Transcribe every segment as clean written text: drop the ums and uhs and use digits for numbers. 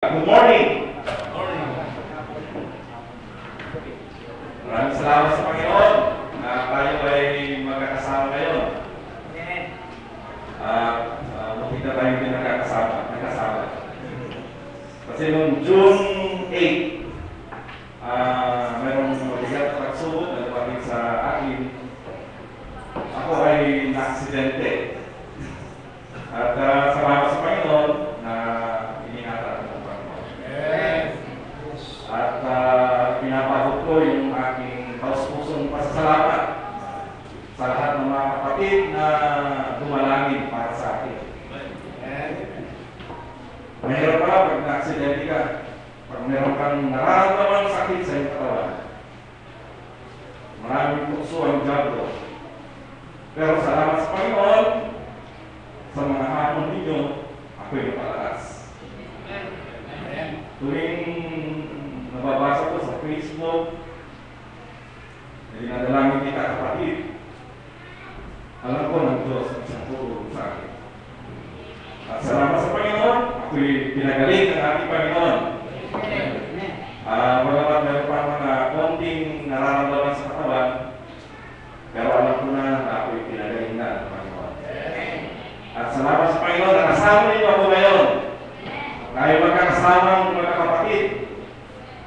Good morning! Maraming salamat sa Panginoon na tayo ay magkakasama ngayon. Buti na tayo din nagkakasama. Kasi noong June 8, mayroong mabigat na pagsubok na dumating sa akin. Ako ay na-aksidente. At salamat sa Panginoon na iningatan ng Panginoon. At pinapahot ko yung aking taus-pusong pasasalamat sa lahat ng mga kapatid na dumalangin para sa akin. Mahirap pala pag na-aksidente ka, pag meron kang nararamdaman sakit sa iyong katawan. Maraming tukso ang jablo. Pero salamat sa Panginoon, sa mga hamon ninyo, ako'y napalakas. Tuwing nababasa ko sa Facebook, dinadalangin kita kapatid, alam ko ng Diyos ang isang tulong sa akin. At salamat sa Panginoon, ako'y pinagaling ng ating Panginoon. Wala meron pa mga konting nararamdaman sa katawan, pero alam ko na ako'y pinagaling na ng Panginoon. At salamat sa Panginoon na kasama ninyo ako ngayon. Tayo magkakasama mga kapatid.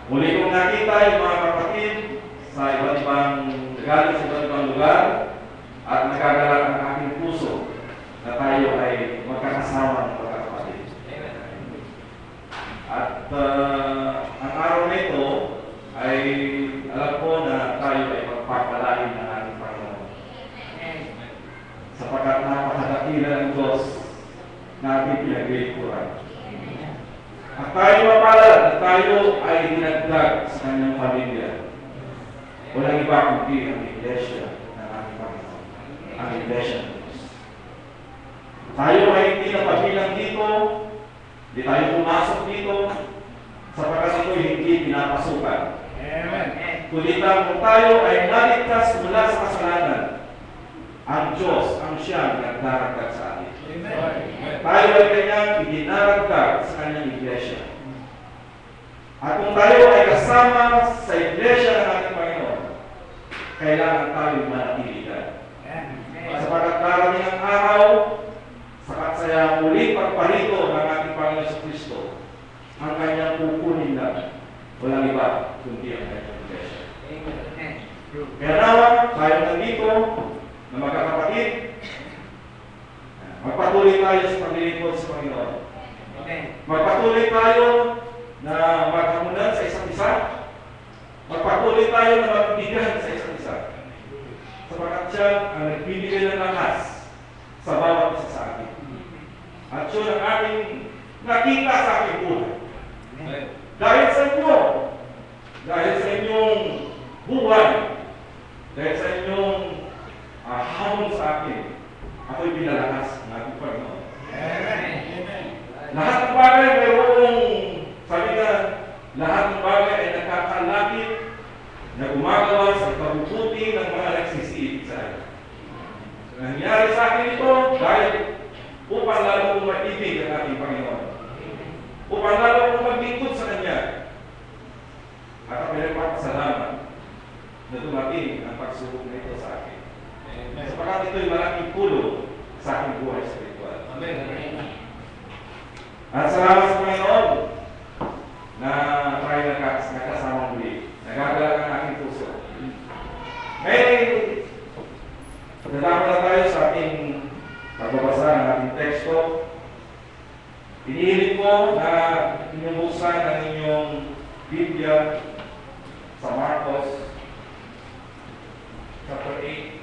Muli kong nakita yung mga kapatid sa iba't ibang galing sa iba't ibang lugar at nagagalak ang aking puso na tayo ay magkakasama mga kapatid. At ang araw na ito ay alam ko na tayo ay magpapalain ng ating Panginoon. Sapagkat napakadakila ng Diyos na ating pinaglilingkuran. At tayo mapalad na tayo ay dinagdag sa kanyang pamilya. Walang iba kundi ang iglesia ng ating Panginoon. Ang iglesia ng Diyos. Tayo ay hindi napabilang dito, hindi tayo pumasok dito, sapagkat ito hindi pinapasukan. Kundi kung tayo ay naligtas mula sa kasalanan, ang Diyos ang siyang nagdaragdag sa atin. Tayo ay kanyang idinaragdag sa kanyang iglesia. At kung tayo ay kasama sa iglesia ng ating Panginoon, kailangan tayo manatiligan. Sapagkat darating ang araw, sakat saya muli pagparito ng ating Panginoon sa Kristo, ang kanyang kukunin na walang iba kundi ang kanyang iglesia. Kaya naman, tayo nandito na magkakapatid, magpatuloy tayo sa paglilingkod sa Panginoon. Magpatuloy tayo na maghamunan sa isa't isa. Magpatuloy tayo na magbigan sa isa't isa. Sapagkat siya ang nagbibigay ng lakas sa bawat isa sa atin. At yun ang ating nakita sa ating buhay. Dahil sa inyo, dahil sa inyong buhay, dahil sa inyong hamon sa akin, ako'y pinalakas ng ating Panginoon. Lahat ng bagay mayroong, sabi na, lahat ng bagay ay nagkakalapit na gumagawa sa kabubuti ng mga nagsisiit sa akin. Nangyari sa akin ito dahil upang lalo kong maibig ang ating Panginoon. Upang lalo kong maglingkod sa Kanya. At ang pinagpapasalamat na dumating ang pagsubok na ito sa akin. Sapagkat ito'y malaking tulong sa aking buhay spiritual. Amen. At salamat sa Panginoon na tayo nagkasama muli. Nagagalak ang aking puso. Ngayon, nadama na tayo sa ating pagbabasa ng ating teksto. Pinihiling ko na inumusan ang inyong Biblia sa Marcos chapter 8.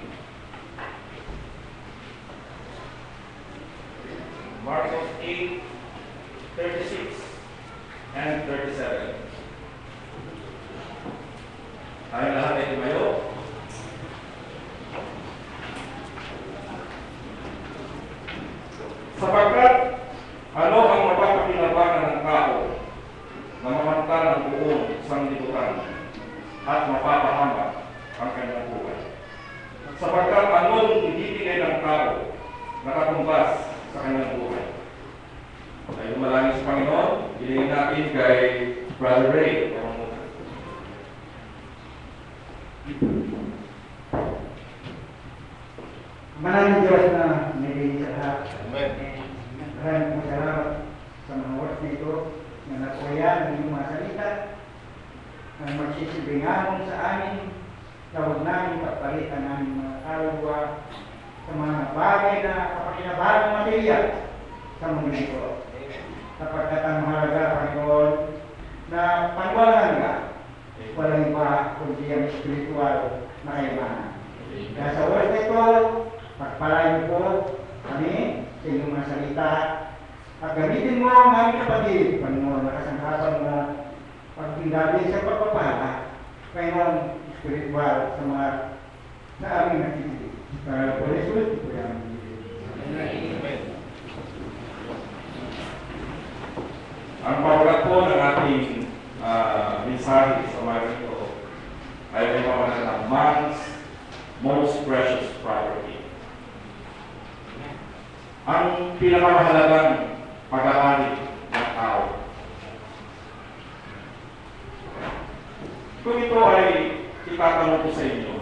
Marcos 8:36 and 37. Tayo lahat ay tumayo. Sapagkat ano ang mapapakinabangan ng tao na mamanta ng buong sanglibutan at mapapahama ang kanyang buhay. Sapagkat anong ibibigay ng tao na katumbas sa kanyang buhay. Ay lumalangin sa Panginoon, ilingin natin kay Brother Ray. Maraming Diyos na nilingin sa lahat. Amen. Maraming po salamat sa mga oras nito na nakuya ng iyong mga salita na magsisilbing hamon sa amin na huwag namin pagpalitan ng mga kaluluwa sa mga bagay na kapakinabangang material sa mundo ito. Sapagkat ang mahalaga, Panginoon, na pangwalan ka, walang iba kundi ang espiritual na kayamanan. Kaya sa oras na ito, pagpalain po kami sa inyong mga salita at gamitin mo ang aming kapatid, Panginoon, na kasangkapan mo pagpindabi sa pagpapala, Panginoon, espiritual sa mga na aming nakikinig. Para po Jesus, ito yung Amen. Ang paulat po ng ating mensahe sa mga ito ay may pamagat ng man's most precious property. Ang pinakamahalagang pag-aari ng tao. Kung ito ay itatanong ko sa inyo,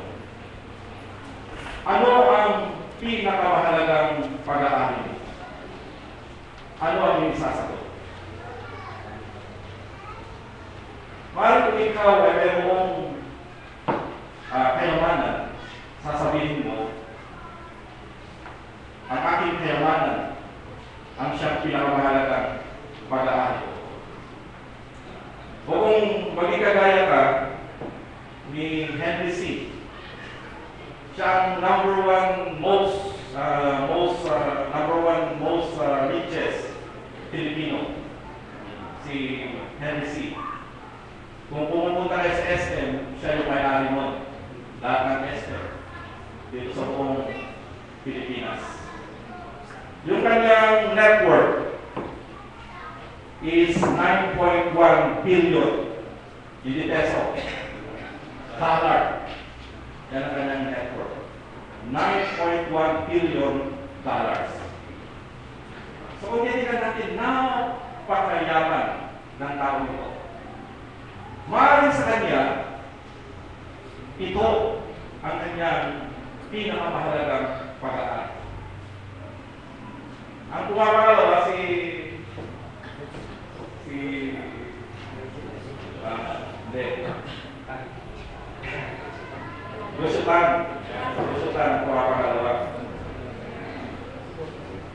ano ang pinakamahalagang pag-aari? Ano ang yung isasagot? Mahal kung ikaw ay mayroong kayamanan, sasabihin mo, ang aking kayamanan ang siyang pinakamahalagang pag-aari ko. O kung maging kagaya ka ni Henry C., siya ang number one most richest Filipino, si Henry C. Kung pumunta kayo sa SM, siya yung may-ari mo. Lahat ng SM dito sa buong Pilipinas. Yung kanyang net worth is 9.1 billion. Hindi peso. Dollar. Yan ang kanyang net worth. 9.1 billion dollars. So kung titigan natin, napakayaman ng tao ito. Maaaring sa kanya, ito ang kanyang pinakamahalagang pag-aari. Ang pumapangalawa hindi. Gusutan ang pumapangalawa.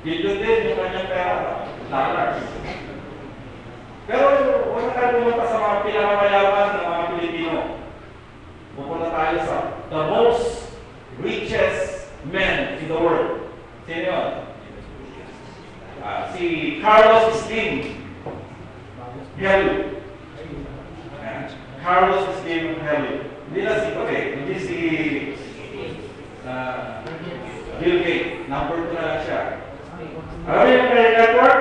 Dito din yung kanyang pera, dollars. Pero huwag na tayo pumunta sa mga pinakamayaman ng mga Pilipino. Pupunta tayo sa the most richest men in the world. Sino yun? Si Carlos Slim Helio. Carlos Slim Helio. Hindi na si hindi si Bill Gates. Number 2 na lang siya. Alam niyo yung kanyang network?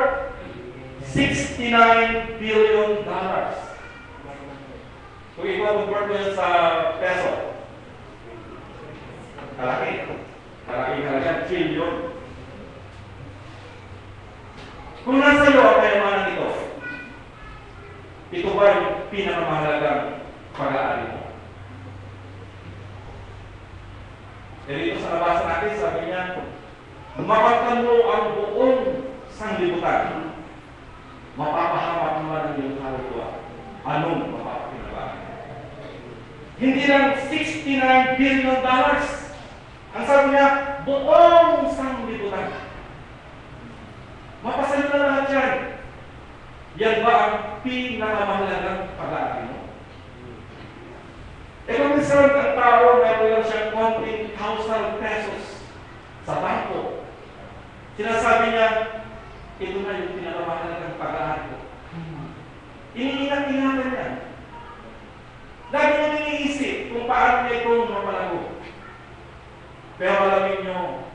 $69 billion. Kung ikaw mag-work mo yun sa peso, kalaki halaga, trillion. Kung nasa iyo ang kayamanan ito, ito ba yung pinakamahalagang pag-aari mo? Dito sa nabasa natin, sabi niya, mapagtan mo ang buong sanglibutan, mapapahamak naman ang iyong kaluluwa. Anong mapapakinabangan? Hindi lang $69 billion. Ang sabi niya, buong sanglibutan. Mapasan na lahat yan. Yan ba ang pinakamahalagang pag-aari mo? E kung minsan ang tao, meron lang siyang konting 1,000 pesos sa bangko. Sinasabi niya, ito na yung pinakamahalagang pag-aari ko. Iniingat-ingatan niya. Lagi niya iniisip kung paano niya itong mapalago. Pero alamin niyo,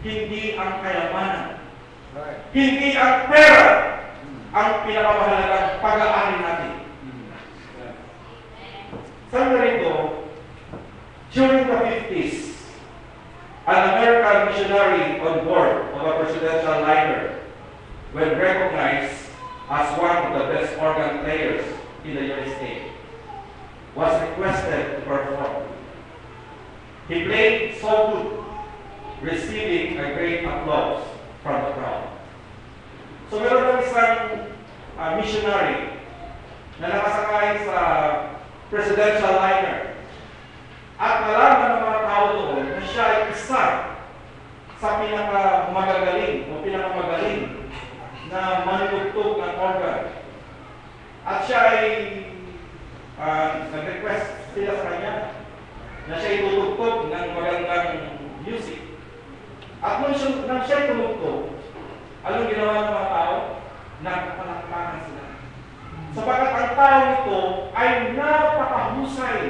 hindi ang kayamanan, hindi ang pera ang pinakamahalagang pag-aari natin. Sabi na rito, during the 50s, an American missionary on board of a presidential liner, when recognized organ players in the USA, was requested to perform. He played so good, receiving a great applause from the crowd. So meron ng isang missionary na nakasakay sa presidential liner at nalaman ng mga tao doon na siya ay isa sa pinakamagagaling na manutugtog ng organ. At siya ay nag-request sila sa kanya na siya itutugtog ng magandang music. At nang siya tumugtog, anong ginawa ng mga tao? Nagpapalakpakan sila. Sapagkat ang tao nito ay napakahusay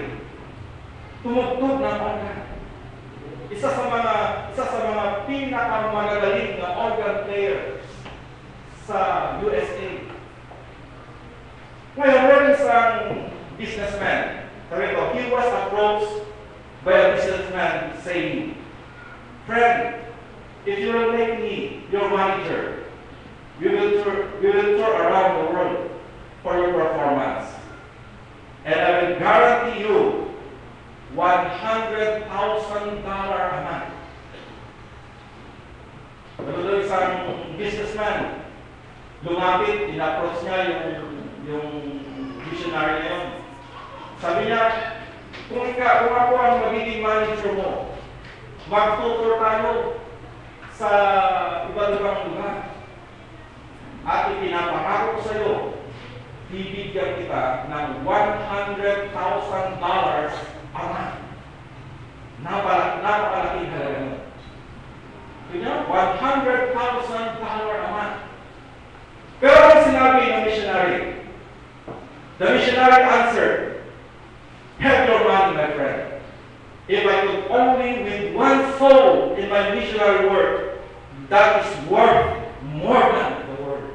tumugtog ng organ. Isa sa mga pinakamagagaling na organ player sa USA. Ngayon, meron isang businessman. Sabi ko, he was approached by a businessman saying, "Friend, if you will make me your manager, we will tour around the world for your performance. And I will guarantee you $100,000 a month." Pero isang businessman, lumapit, in-approach niya yung missionary na yun. Sabi niya, kung ako ang magiging manager mo, magtutur tayo sa iba't-ibang lugar. At ipinapangako ko sa iyo, bibigyan kita ng $100,000 a month. Napakalaking halaga mo. $100,000 a month. Pero ang sinabi ng missionary, the missionary answered, "Have your money, my friend. If I could only win one soul in my missionary work, that is worth more than the world."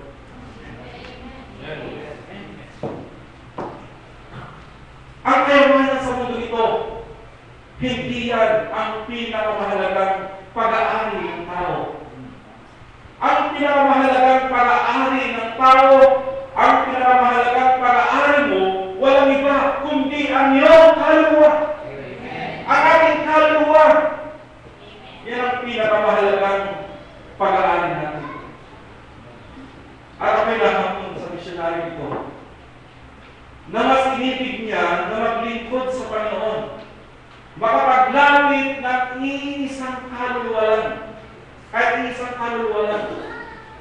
Ang kayamanan sa mundo ito, hindi yan ang pinakamahalagang pag-aari ng tao. Ang pinakamahalagang pag-aari ng tao, ang pinakamahalagang pag-aari mo, walang iba kundi ang iyong kaluluwa. Ang ating kaluluwa, yan ang pinakamahalagang pag-aari natin. At ako'y nahamon sa missionary ito na mas inibig niya na maglingkod sa Panginoon, makapaglamit ng iisang kaluluwa lang, kahit iisang kaluluwa lang,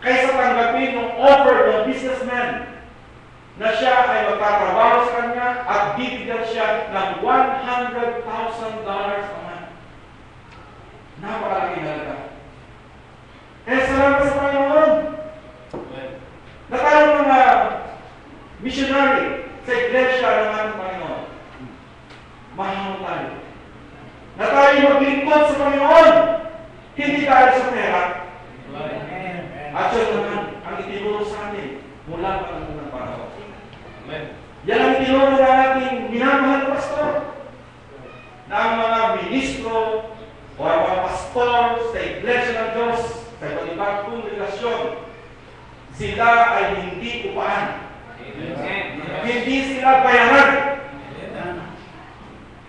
kaysa tanggapin ng offer ng businessman na siya ay magtatrabaho sa kanya at bibigyan siya ng $100,000 a month. Napakalaking halaga. Kaya salamat sa Panginoon na tayong mga missionary sa iglesia ng ating Panginoon. Mahal tayo. Na tayo maglingkod sa Panginoon, hindi tayo sa pera. At yun naman ang itinuro sa atin mula pa ng unang panahon. Yan ang itinuro na ating minamahal na pastor, na ang mga ministro o ang mga pastor sa iglesia ng Diyos, sa iba't ibang kongregasyon, sila ay hindi upaan. Hindi sila bayaran.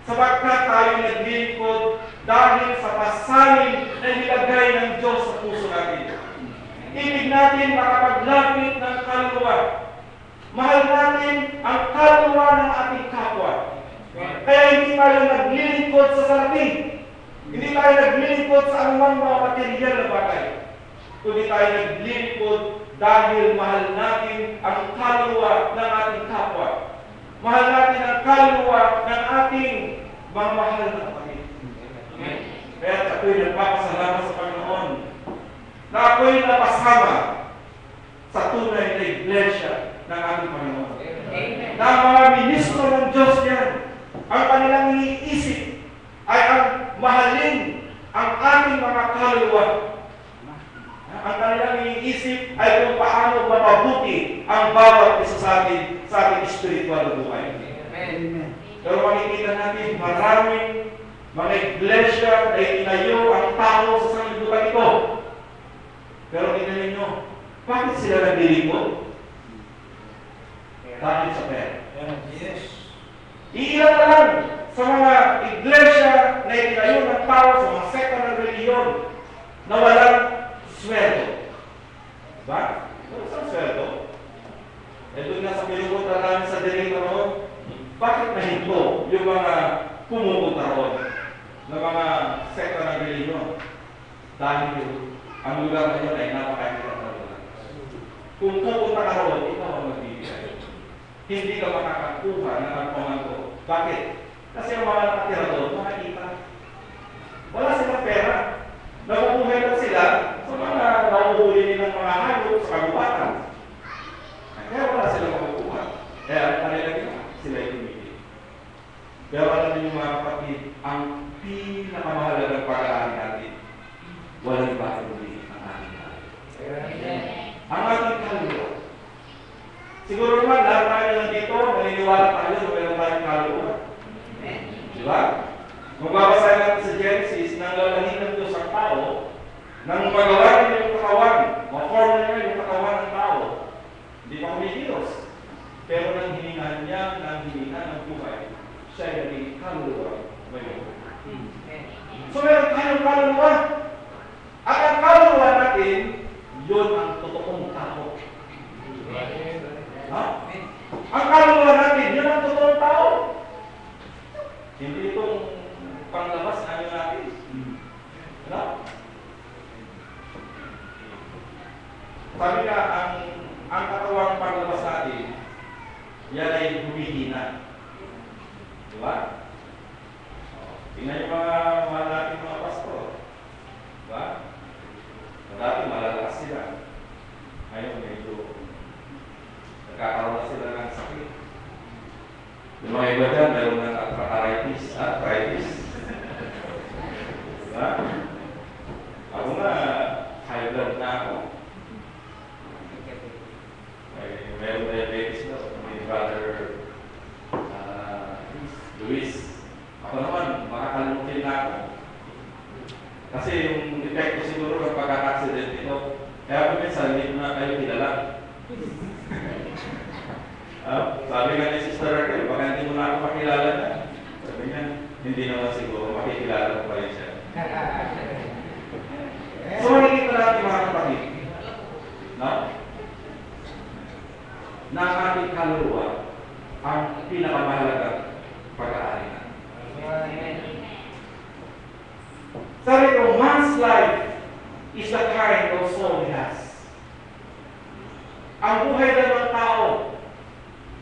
Sapagkat tayo naglilingkod dahil sa pasanin na nilagay ng Diyos sa puso natin. Ibig natin makapaglapit ng kaluluwa. Mahal natin ang kaluluwa ng ating kapwa. Kaya hindi tayo naglilingkod sa salapi. Hindi tayo naglilingkod sa anumang mga material na bagay. Kundi tayo naglilingkod dahil mahal natin ang kaluluwa ng ating kapwa. Mahal natin ang kaluluwa ng ating mga mahal na kapatid. Kaya ako'y nagpapasalamat sa Panginoon na ako'y napasama sa tunay na iglesia ng ating Panginoon. Na ang mga ministro ng Diyos yan, ang kanilang iniisip ay ang mahalin ang ating mga kaluluwa. Ang kanilang iniisip ay kung paano mapabuti ang bawat isa sa ating spiritual na buhay. Amen. Pero makikita natin maraming mga iglesia na itinayo ang tao sa sanglibutan ito. Pero tingnan ninyo, bakit sila naglilingkod? dahil sa pera. Yes. Iilan na lang sa mga iglesia na itinayo ng tao sa mga sekta ng reliyon na walang sweldo. Diba? Saan sweldo? Doon nga sa pinupunta namin sa diring roon, bakit nahinto yung mga pumupunta roon ng mga sekta ng reliyon? Dahil ang lugar na yun ay napakahirap na lugar. Kung pupunta ka roon, ikaw ang magbibigay. Hindi ka makakakuha ng pangangko. Bakit? Kasi ang mga nakatira doon, makikita. Wala silang pera. Nakukuhay lang sila sa mga nauhuli nilang mga hayop sa kagubatan. Kaya wala silang makukuha. Kaya ang kanila ginawa, sila ay tumigil. Pero alam niyo mga kapatid, ang pinakamahalagang pag-aaral natin, walang iba kundi ang ating kaluluwa. Ang ating kaluluwa. Siguro naman, lahat tayo nandito, naniniwala tayo na mayroon tayong kaluluwa. Diba? Kung babasahin natin sa Genesis, nang lalahin ng Diyos ang tao, nang magawa niya yung katawan, ma-form niya yung katawan ng tao, hindi pa kumikilos. Pero nang hininga niya, nang hininga ng buhay, siya ay naging kaluluwa ngayon. So meron tayong kaluluwa. At ang kaluluwa natin, yun ang totoong tao. Ha? Ang kaluluwa natin, yun ang totoong tao. Hindi itong panglabas na yun natin. Ano? Sabi nga, ang katawang panglabas natin, yan ay humihina. Diba? Tingnan yung mga natin mga pastor. Diba? Dati malalakas sila. Ngayon medyo nagkakaroon na sila ng sakit. Yung mga iba dyan, meron ng arthritis. Diba? Ako nga, high blood na ako. Meron diabetes na. May brother Luis. Ako naman, makakalimutin na ako. Kasi yung epekto siguro ng pagkaka-accident ito, kaya po minsan, hindi ko na kayo kilala. Sabi nga ni Sister Raquel, baka hindi mo na ako makilala na. Sabi niya, hindi naman siguro, makikilala ko pa rin siya. So, makikita natin mga kapatid, no? Na ang ating kaluluwa ang pinakamahalagang pag-aari na. Sabi ko, man's life is the kind of soul he has. Ang buhay na ng tao,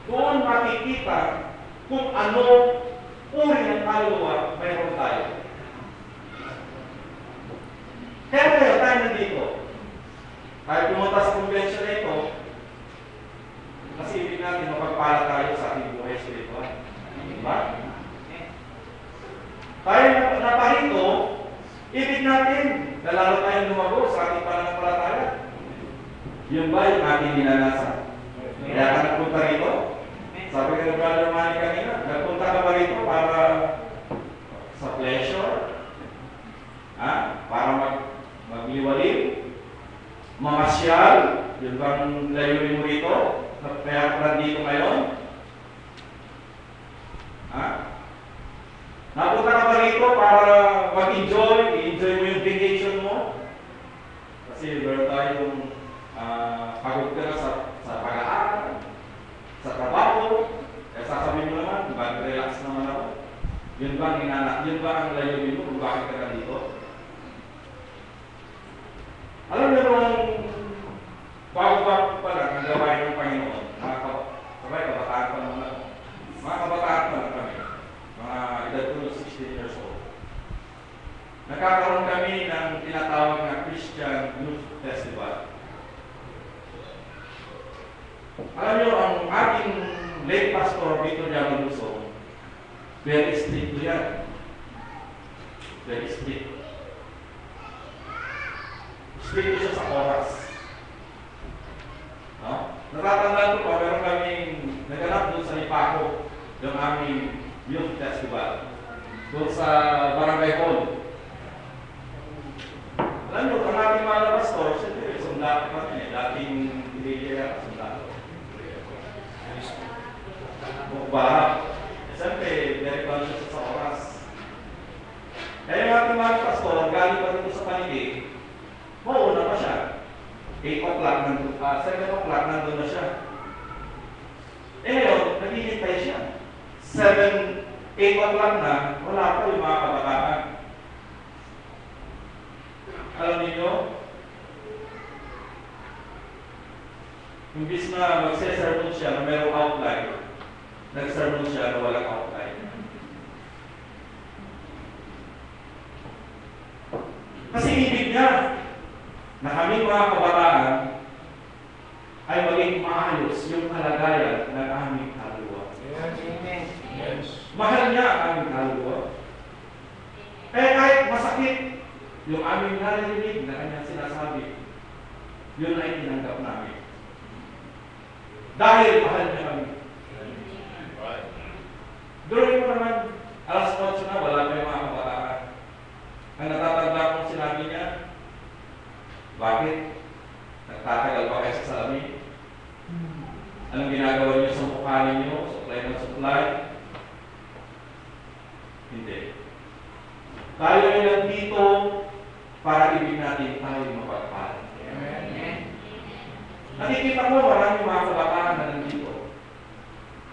doon makikita kung ano uri ng kaluluwa mayroon tayo. Kaya tayo nandito. Kahit pumunta sa convention na ito, kasi ibig natin mapagpala tayo sa ating buhay spiritual. Diba? Tayo naparito, ibig natin na lalo tayong lumago sa ating pananampalataya. Yun ba yung ating dinanasan? Kaya ka nagpunta rito? Sabi ka ng Brother Manny kanina, nagpunta ka ba rito para sa pleasure? Para magliwalim? Mamasyal? Yun bang layunin mo rito? Kaya ka nandito ngayon? Napunta ka ba rito para mag-enjoy? I-enjoy mo yung vacation mo? Kasi meron tayong pagod ka na sa pag-aaral, sa trabaho, kaya sasabihin mo naman, mag-relax naman ako. Yun ba ang layunin mo kung bakit ka nandito? Alam niyo nung bago-bago pa lang ang gawain ng Panginoon, mga kabataan pa naman ako. Mga kabataan pa lang kami, mga edad ko 16 years old. Nagkakaroon kami ng tinatawag na Christian Youth Festival. Alam niyo, ang ating late pastor, Victor Yamaluso, very strict yan. Very strict. Strict siya sa oras. No? Natatandaan ko pa, meron kaming naganap doon sa Lipaco, yung aming youth festival. Doon sa Barangay Hall. Alam niyo, ang ating mga pastor, siyempre, sundalo kami, dating pinili ka, sundalo. Magbaha. Siyempre, very conscious sa oras. Kaya yung ating mga pastor, galing pa dito sa paligid, mauna pa siya. 8 o'clock nandun, 7 o'clock nandun na siya. Eh ngayon, naghihintay siya. 8 o'clock na, wala pa yung mga kabataan. Alam niyo, imbis na magse-sermon siya na mayroong outline, nag-sermon siya na walang outline. Kasi ibig niya na kaming mga kabataan ay maging maayos yung kalagayan ng aming kaluluwa. Yes. Mahal niya ang aming kaluluwa. Eh kahit masakit yung aming narinig na kanyang sinasabi, yun ay tinanggap namin. Dahil mahal niya kami. During mo naman, alas 8 na, wala pa yung mga kabataan. Ang natatanda kong sinabi niya, bakit? Nagtatagal pa kayo sa salamin? Anong ginagawa niyo sa mukha ninyo? Supply ng supply? Hindi. Tayo ay nandito para ibig natin tayo mapagpala. Nakikita ko maraming mga kabataan na nandito.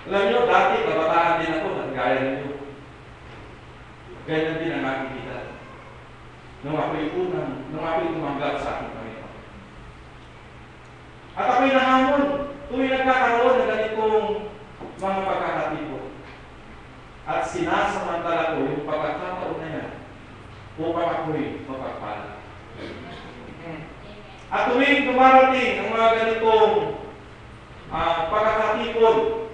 Alam niyo, dati kabataan din ako, nagaya ninyo. Ganyan din ang nakikita. Nung ako'y tumanggap sa aking Panginoon. At ako'y nahamon, tuwing nagkakaroon ng ganitong mga pagkakatipo. At sinasamantala ko yung pagkakataon na yan upang ako'y mapagpala. At tuwing dumarating ang mga ganitong pagkakatipon,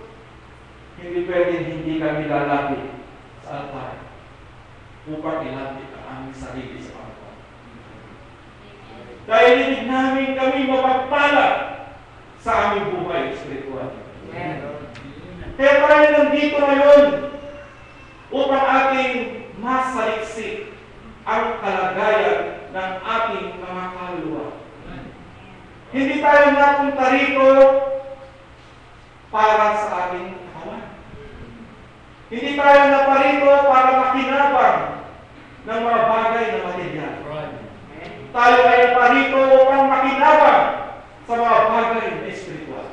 hindi pwedeng hindi kami lalapit sa altar upang ilapit ang aming sarili sa Panginoon. Dahil hindi namin kami mapagpala sa aming buhay espiritual. Kaya tayo nandito ngayon upang ating masaliksik ang kalagayan ng ating mga kaluluwa. Hindi tayo napunta rito para sa ating kawan. Hindi tayo naparito para makinabang ng mga bagay na material. Tayo ay naparito upang makinabang sa mga bagay na espiritual.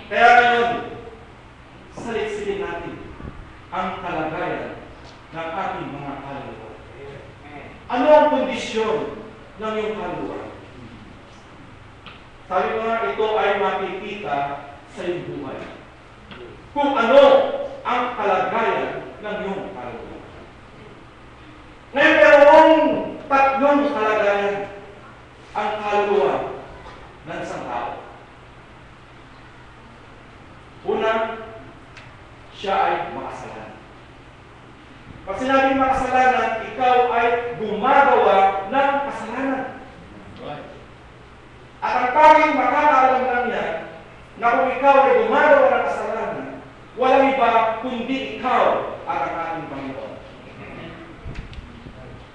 Kaya ngayon, saliksikin natin ang kalagayan ng ating mga kaluluwa. Ano ang kondisyon ng iyong kaluluwa? Sabi ko nga, ito ay makikita sa iyong buhay. Kung ano ang kalagayan ng iyong kaluluwa. Ngayon, mayroong tatlong kalagayan ang kaluluwa ng isang tao. Una, siya ay makasalanan. Pag sinabing makasalanan, ikaw ay gumagawa ng kasalanan. At ang tanging makakaalam lang niya na kung ikaw ay gumagawa ng kasalanan, walang iba kundi ikaw at ang ating Panginoon.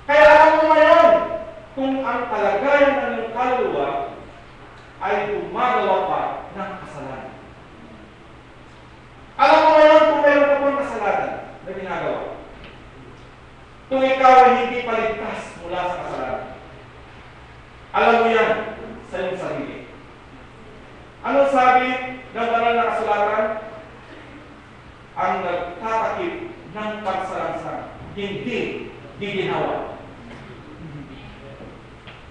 Kaya alam mo ngayon kung ang kalagayan ng iyong kaluluwa ay gumagawa pa ng kasalanan. Alam mo ngayon kung meron ka pang kasalanan na ginagawa. Kung ikaw ay hindi paligtas mula sa kasalanan. Alam mo yan sa iyong sarili. Ano sabi ng banal na kasulatan? Ang nagtatakip ng pagsalansang hindi giginawa.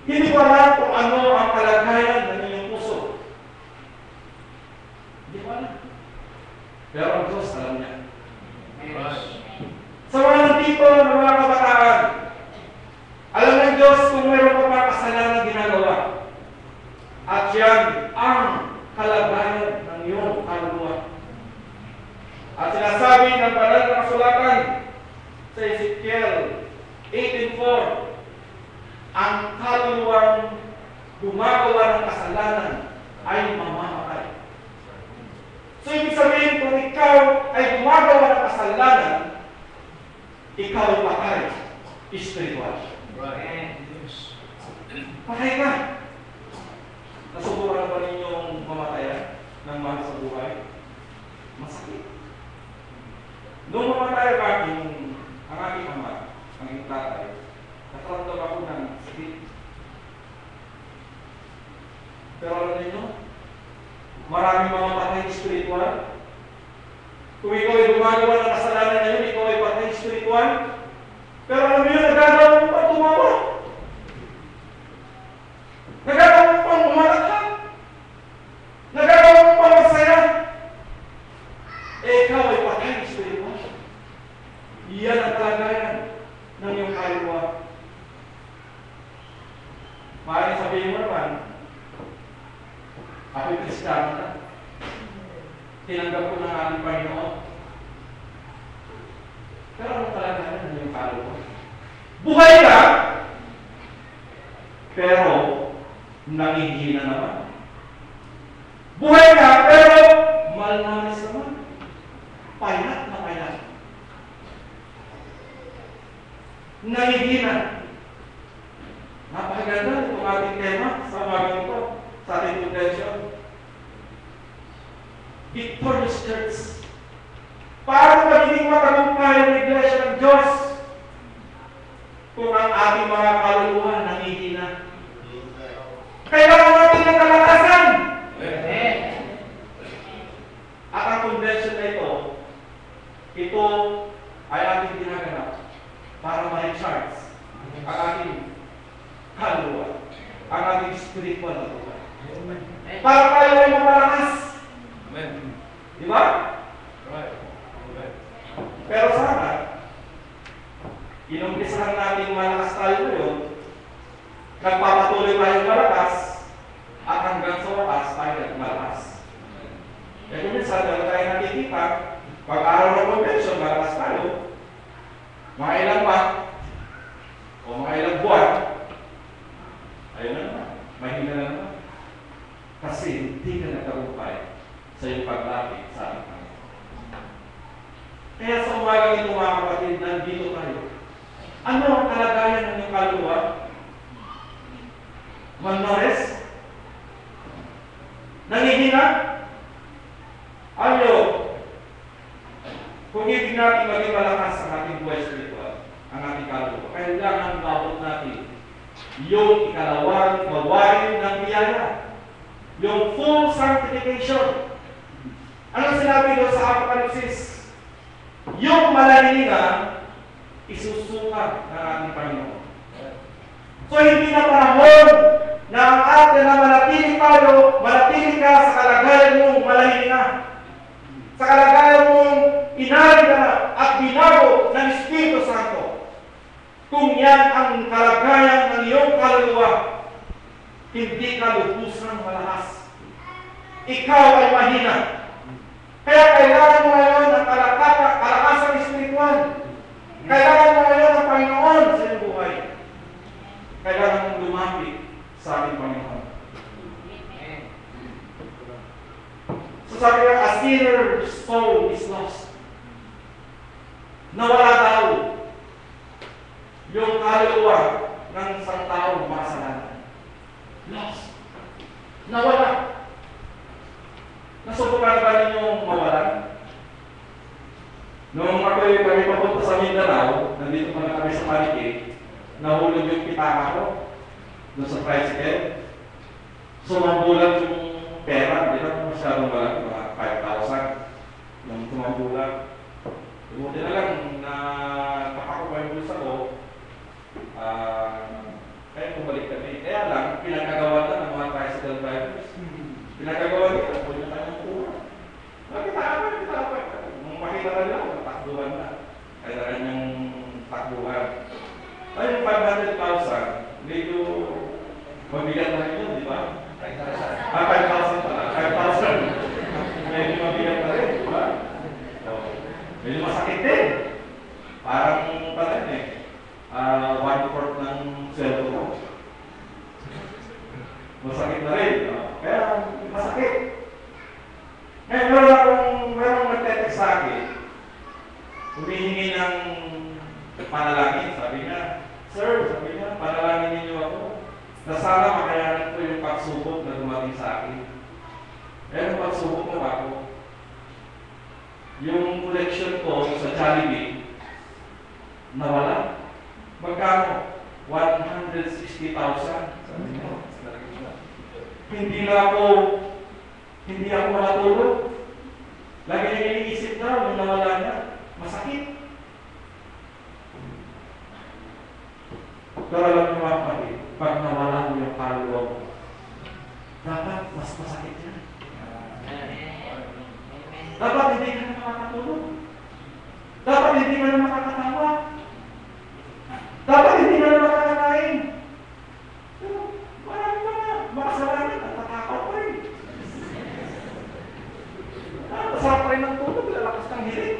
Hindi ko alam kung ano ang kalagayan ng inyong puso. Hindi ko alam. Pero ang Diyos alam niya. Sa mga nandito ng mga kabataan, alam ng Diyos kung mayroon ka pa kasalanan ginagawa. At yan ang kalagayan ng iyong kaluluwa. At sinasabi ng banal na kasulatan sa Ezekiel 18:4, ang kaluluwang gumagawa ng kasalanan ay mamamatay. So, ibig sabihin, kung ikaw ay gumagawa ng kasalanan, ikaw ay patay, spiritual. Patay ka. Nasubukan na ba ninyong mamatayan ng mahal sa buhay? Masakit. Nung mamatay ang aking ama, ang aking tatay, nakaramdam ako ng sakit. Pero alam niyo, maraming mga patay spiritual. Kung ikaw ay gumagawa ng kasalanan ngayon, ikaw ay patay spiritual. Pero alam niyo, nagagawa mo pa tumawa. Nagagawa mo pa umalakad. Nagagawa mo pa masaya. Ikaw ay patay spiritual. Iyan ang kalagayan ng iyong kaluluwa. Maaaring sabihin mo naman, ako'y Kristiyano na. Tinanggap ko ng ating Panginoon. Pero ano kalagayan ng iyong kaluluwa? Buhay ka, pero nangihina naman. Buhay ka, pero malnourished naman. Payat na payat. Nangihina. Napakaganda itong ating tema sa umagang ito, sa ating convention. Victorious Church. Paano magiging matagumpay ang Iglesia ng Diyos kung ang ating mga kaluluwa nangihina? Kailangan natin ng kalakasan. At ang convention na ito ay ating ginaganap para ma-recharge ang ating kaluluwa, ang ating spiritual na buhay. Para tayo ay mapalakas. Amen. Di ba? Right. Amen. Pero sana, inumpisahan natin malakas tayo ngayon, nagpapatuloy tayong malakas, at hanggang sa wakas tayo nagmalakas. Eh kung minsan, wala tayo nakikita, pag-araw ng convention, malakas tayo, mga ilang pa, o mga ilang buwan, ayun na naman, mahina na naman. Kasi hindi ka nagtagumpay sa iyong paglapit sa ating Panginoon. Kaya sa umagang ito mga kapatid, nandito tayo. Ano ang kalagayan ng iyong kaluluwa? Malnourished? Nangihina? Ayaw. Kung ibig natin maging malakas ang ating buhay spiritual, ang ating kaluluwa, kailangan mabot natin yung ikalawang gawain ng biyaya. Yung full sanctification. Ano sinabi doon sa Apokalipsis? Yung malahininga, isusukat ng ating Panginoon. So hindi na panahon na ang atin na manatili ka sa kalagayan mong malahininga. Sa kalagayan mong inarga at binago ng Espiritu Santo. Kung yan ang kalagayan ng iyong kaluluwa, hindi ka lubusang malakas. Ikaw ay mahina. Kaya kailangan mo ngayon ng kalakasang espiritual. Kailangan mo ngayon ng Panginoon sa iyong buhay. Kailangan mong lumapit sa ating Panginoon. So sabi nga, a sinner's soul is lost. Nawala daw yung kaluluwa ng isang tao makasalanan. Lost. Nawala. Nasubukan ba ninyong mawalan? Noong kami papunta sa Mindanao, nandito pa na kami sa Maliki, nahulog yung pitaka ko doon sa tricycle. Sumambulan yung pera, hindi na masyadong walang mga 5,000 yung sumambulan. Buti na lang na nakakuha yung bulsa ko, kaya bumalik kami. Kaya lang, pinagagawa na ng mga tricycle drivers. Pinagagawa nila, kung yung kanyang kuha. Nakita ka. Nung makita na nila, takbuhan na. Kailangan yung takbuhan. Ay, yung 500,000, medyo mabigat na rin yun, di ba? 5,000 pala. 5,000. Medyo mabigat na rin, di ba? So, medyo masakit din. Parang pala yun 1/4 ng sweldo ko. Masakit na rin. Kaya masakit. Ngayon, merong nagtetext sa akin, humihingi ng panalangin. Sabi niya, Sir, sabi niya, panalangin ninyo ako na sana makayanan ko yung pagsubok na dumating sa akin. Pero pagsubok mo ako. yung collection ko sa Jollibee, nawala. Magkano? 160,000. Sabi niya. Hindi ako makatulog. Lagi niya iniisip daw, nung nawala niya, masakit. Pero alam niyo mga kapatid, pag nawala mo yung kaluluwa mo, dapat mas masakit yan. Dapat hindi ka na makakatulog. Dapat hindi ka na makakatawa. Dapat hindi ka na makakakain. Pero marami ka na makasalanan at natakaw pa rin. Masarap pa rin ng tulog, lalakas ng hilig.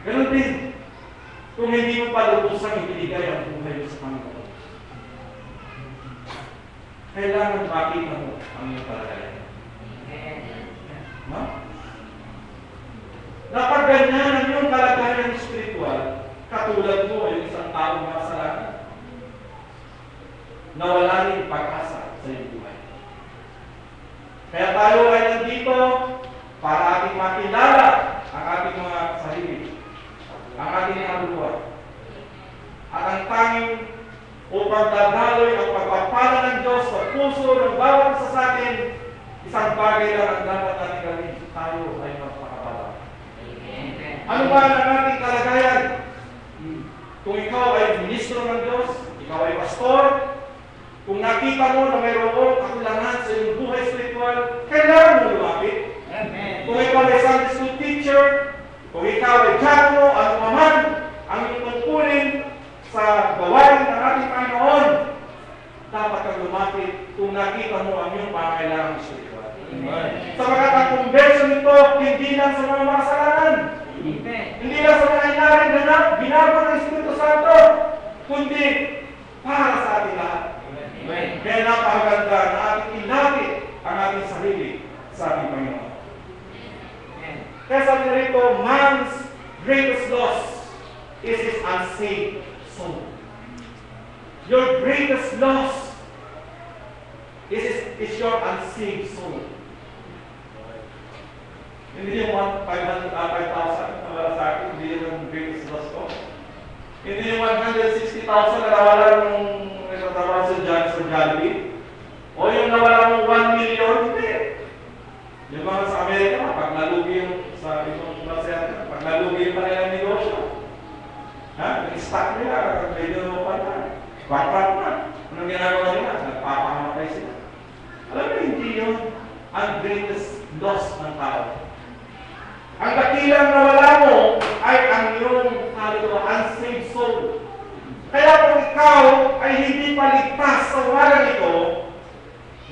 Ganun din, kung hindi mo pa lubusang ibinigay ang buhay mo sa Panginoon, kailangan makita mo ang iyong kalagayan. No? Dapat ganyan ang iyong kalagayan spiritual, katulad mo yung isang taong makasalanan, na wala rin pag-asa sa iyong buhay. Kaya tayo ay nandito para ating makilala ang ating mga sarili, ang ating kaluluwa, at ang tanging upang dadaloy ang pagpapala ng Diyos sa puso ng bawat isa sa atin, isang bagay lang ang dapat natin gawin, tayo ay magpakabala. Ano ba ang ating kalagayan? Kung ikaw ay ministro ng Diyos, ikaw ay pastor, kung nakita mo na mayroong kakulangan sa iyong buhay spiritual, kailangan mo lumapit. Kung ikaw ay Sunday school teacher, kung ikaw ay diakono, ano naman ang iyong tungkulin sa gawain ng ating Panginoon, dapat kang lumapit kung nakita mo ang iyong pangailangan spiritual. Sapagkat ang conversion nito, hindi lang sa mga makasalanan, hindi lang sa mga inaring ganap, binago ng Espiritu Santo, kundi para sa ating lahat. Kaya napakaganda na ating ilapit ang ating sarili sa ating Panginoon. Kaya sabi na rito, man's greatest loss is his unsaved soul. Your greatest loss is your unsaved soul. Hindi yung 5,000 na wala sa akin, hindi yung greatest loss ko. Hindi yung 160,000 na nawala nung nagtatrabaho sa Jollibee. O yung nawala mong 1 million, hindi. Yung mga sa Amerika, pag nalugi yung sa ibang klase, pag nalugi yung kanilang negosyo, nag-stock nila, medyo bankrupt na. Anong ginagawa nila? Nagpapakamatay sila. Alam mo, hindi yun ang greatest loss ng tao. Ang dakilang nawala mo ay ang iyong unsaved soul. Kaya kung ikaw ay hindi paligtas sa walang ito,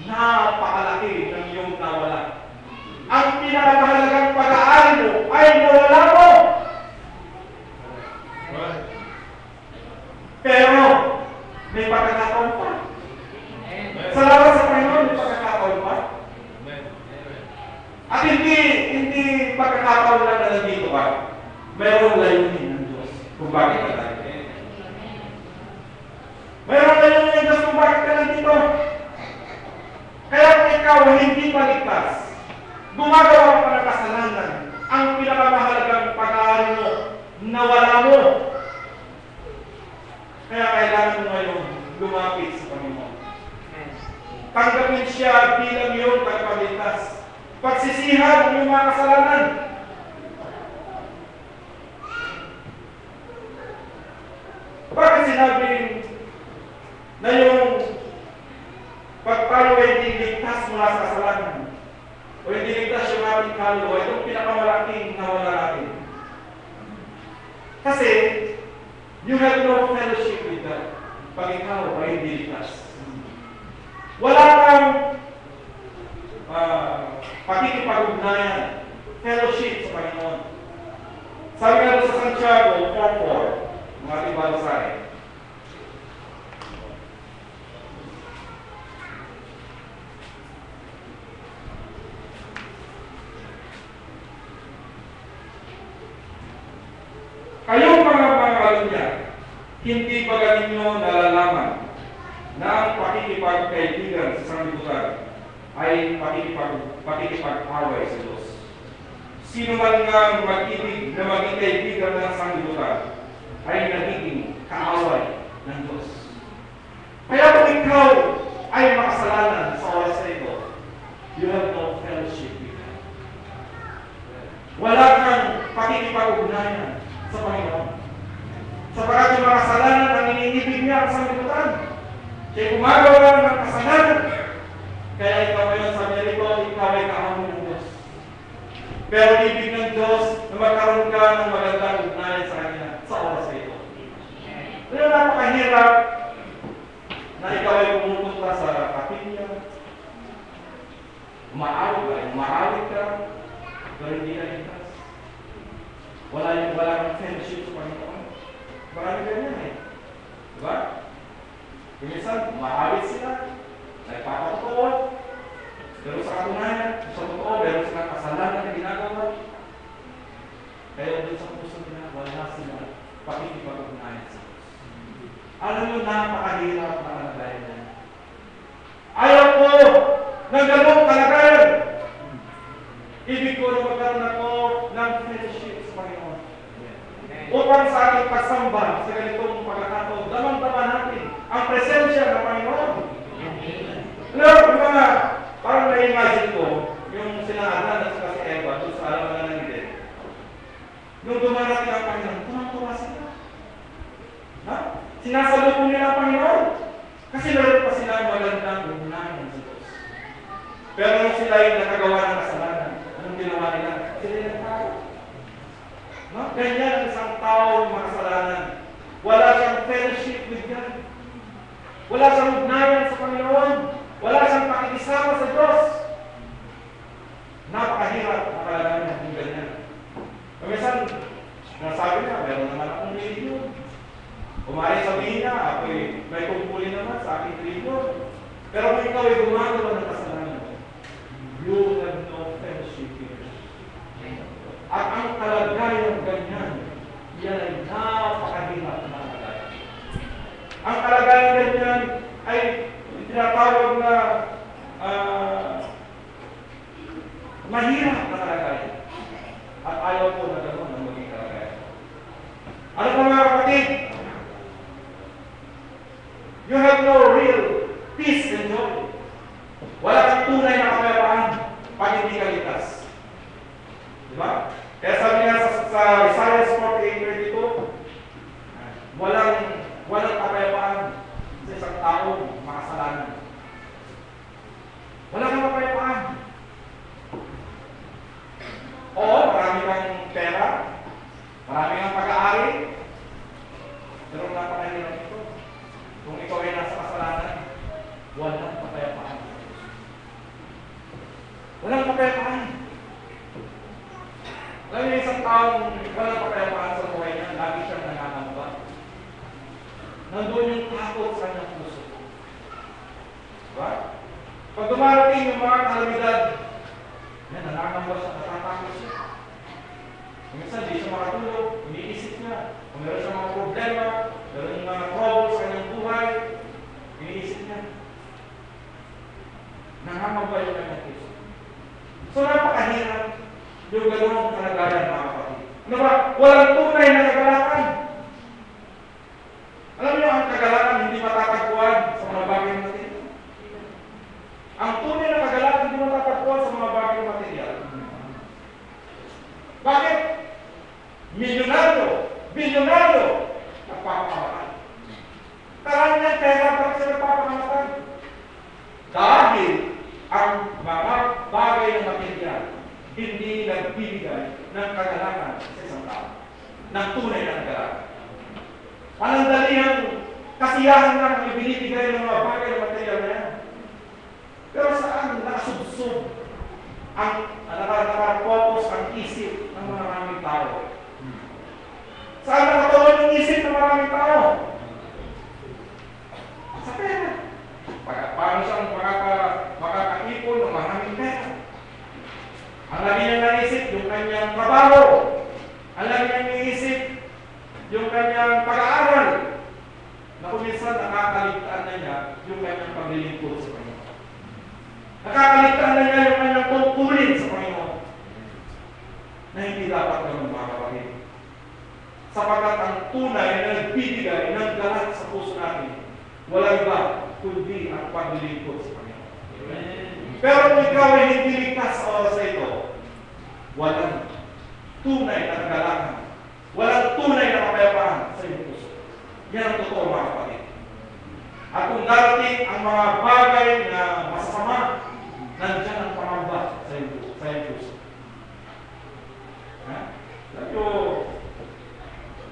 napakalaki ng iyong nawala. Ang pinakamahalagang pag-aari mo ay nawala mo. Pero, may pagkakataon pa. Salamat sa Panginoon, may pagkakataon pa. At hindi pagkakataon lang na nandito ka. Mayroong layunin ng Diyos kung bakit ka tayo. Mayroong layunin ng Diyos kung bakit ka nandito. Kaya kung ikaw hindi paligtas, gumagawa ka ng kasalanan, ang pinakamahalagang pag-aari mo, nawala mo. Kaya kailangan mo ngayon lumapit sa Panginoon. Tanggapin siya bilang iyong tagapagligtas. Pagsisihan ang iyong mga kasalanan. Bakit sinabing na yung pag tayo ay hindi ligtas mula sa kasalanan o hindi ligtas yung ating kaluluwa, itong pinakamalaking nawala natin. Kasi you have no fellowship with God pag ikaw ay hindi ligtas. Wala kang pakikipag-ugnayan, fellowship sa Panginoon. Sabi nga sa Santiago 4:4, mga ating babasahin. Kayong mga kalunya, hindi ba ninyo nalalaman na ang pakikipagkaibigan sa sanglibutan ay pakikipag-away sa Diyos. Sino man nga mag-ibig na maging kaibigan ng sanglibutan ay nagiging kaaway ng Diyos. Kaya kung ikaw ay makasalanan sa oras na ito, you have no fellowship with God. Wala kang pakikipag-ugnayan sa Panginoon. Sapagkat yung mga kasalanan ang iniibig niya ang sanglibutan. Kaya gumagawa ng kasalanan. Kaya ikaw ngayon sabi niya rito, ikaw ay kahamon ng Diyos. Pero ibig ng Diyos na magkaroon ka ng magandang ugnayan sa Kanya sa oras na ito. Pero napakahirap na ikaw ay pumupunta sa kapilya, umaawit ka, pero hindi ka ligtas. Wala kang fellowship sa Panginoon. Marami ganyan eh. Diba? Minsan, umaawit sila, nagpapatotoo, pero sa katunayan, sa totoo, meron silang kasalanan na ginagawa. Kaya doon sa puso nila, wala sila pakikipag-ugnayan sa Diyos. Alam mo, napakahirap na kalagayan niya. Ayaw ko ng ganong kalagayan. Ibig ko na magkaroon ako ng fellowship sa Panginoon. Upang sa ating pagsamba sa ganitong pagkakataon, damang-dama natin ang presensya ng Panginoon. Yung mga, parang na-imagine ko, yung sila Adan at saka si Eva, doon sa alam na ng Eden. Nung dumarating ang Panginoon, tumang-tuwa sila. Ha? Sinasalubong nila ang Panginoon. Kasi meron pa sila magandang ugnayan sa Diyos. Pero nung sila yung nakagawa ng kasalanan, anong ginawa nila? Sila yung nagtao. No? Ganyan ang isang tao makasalanan. Wala siyang fellowship with God. Wala siyang ugnayan sa Panginoon. Wala siyang pakikisama sa Diyos. Napakahirap ang kalagayan ng ganyan. Minsan, nasabi niya, meron naman akong religion. Umari sabihin niya, ako'y may kumpuli naman sa aking religion. Pero kung ikaw ay gumagawa ng kasalanan, you have no fellowship with God. At ang kalagayan ganyan, yan ay napakahirap na kalagayan. Ang kalagayan ganyan ay tinatawag na mahirap na kalagayan. At ayaw po na gano'n ang maging kalagayan. Ano po mga kapatid? You have no real peace and joy. Wala kang tunay na kapayapaan pag hindi ka ligtas. Diba? Kaya sabi nga sa Isaiah 48:32, walang kapayapaan sa isang taong makasalanan. Wala kang kapayapaan. Oo, marami kang pera, marami kang pag-aari, pero napakahirap ito. Kung ikaw ay nasa kasalanan, walang kapayapaan. Walang kapayapaan. Alam niyo, isang taong walang kapayapaan sa buhay niya, lagi siyang nangangamba. Nandun yung takot sa kanyang puso. Diba? Pag dumarating yung mga kalamidad, nangangamba siya, natatakot siya. Minsan, di siya makatulog, iniisip niya. Kung meron siya mga problema, meron mga trouble sa kanyang buhay, iniisip niya. Nangangamba yung kanyang puso. So, napakahirap yung gano'ng kalagayan, mga kapatid. Ano ba? Walang tunay na kagalakan. Alam niyo, ang kagalakan hindi matatagpuan sa mga bagay na material. Ang tunay na kagalakan hindi matatagpuan sa mga bagay na material. Bakit? Bilyonaryo, nagpapakamatay. Karami niyang pera para siya nagpapakamatay. Dahil ang mga bagay na material hindi nagbibigay ng kagalakan sa isang tao. Ng tunay na kagalakan. Panandalihan, kasiyahan lang ang ibinibigay ng mga bagay na material na yan. Pero saan nakasubsob ang nakafocus ang isip ng maraming tao? Saan nakatuloy yung isip ng maraming tao? Sa pera. Paano siyang makakaipon ng maraming pera? Ang lagi niya naisip, yung kanyang trabaho. Ang lagi niya naisip, yung kanyang pag-aaral. Na kung minsan nakakaligtaan na niya yung kanyang paglilingkod sa Panginoon. Nakakaligtaan na niya yung kanyang tungkulin sa Panginoon. Na hindi dapat ganun mga kapatid. Sapagkat ang tunay na nagbibigay ng lahat sa puso natin, walang iba kundi ang paglilingkod sa Panginoon. Pero kung ikaw ay hindi ligtas sa oras na ito, walang tunay na kagalakan, walang tunay na kapayapaan sa iyong puso. Yan ang totoo mga kapatid. At kung darating ang mga bagay na masasama, nandiyan ang pangamba sa iyong puso. Sabi ko,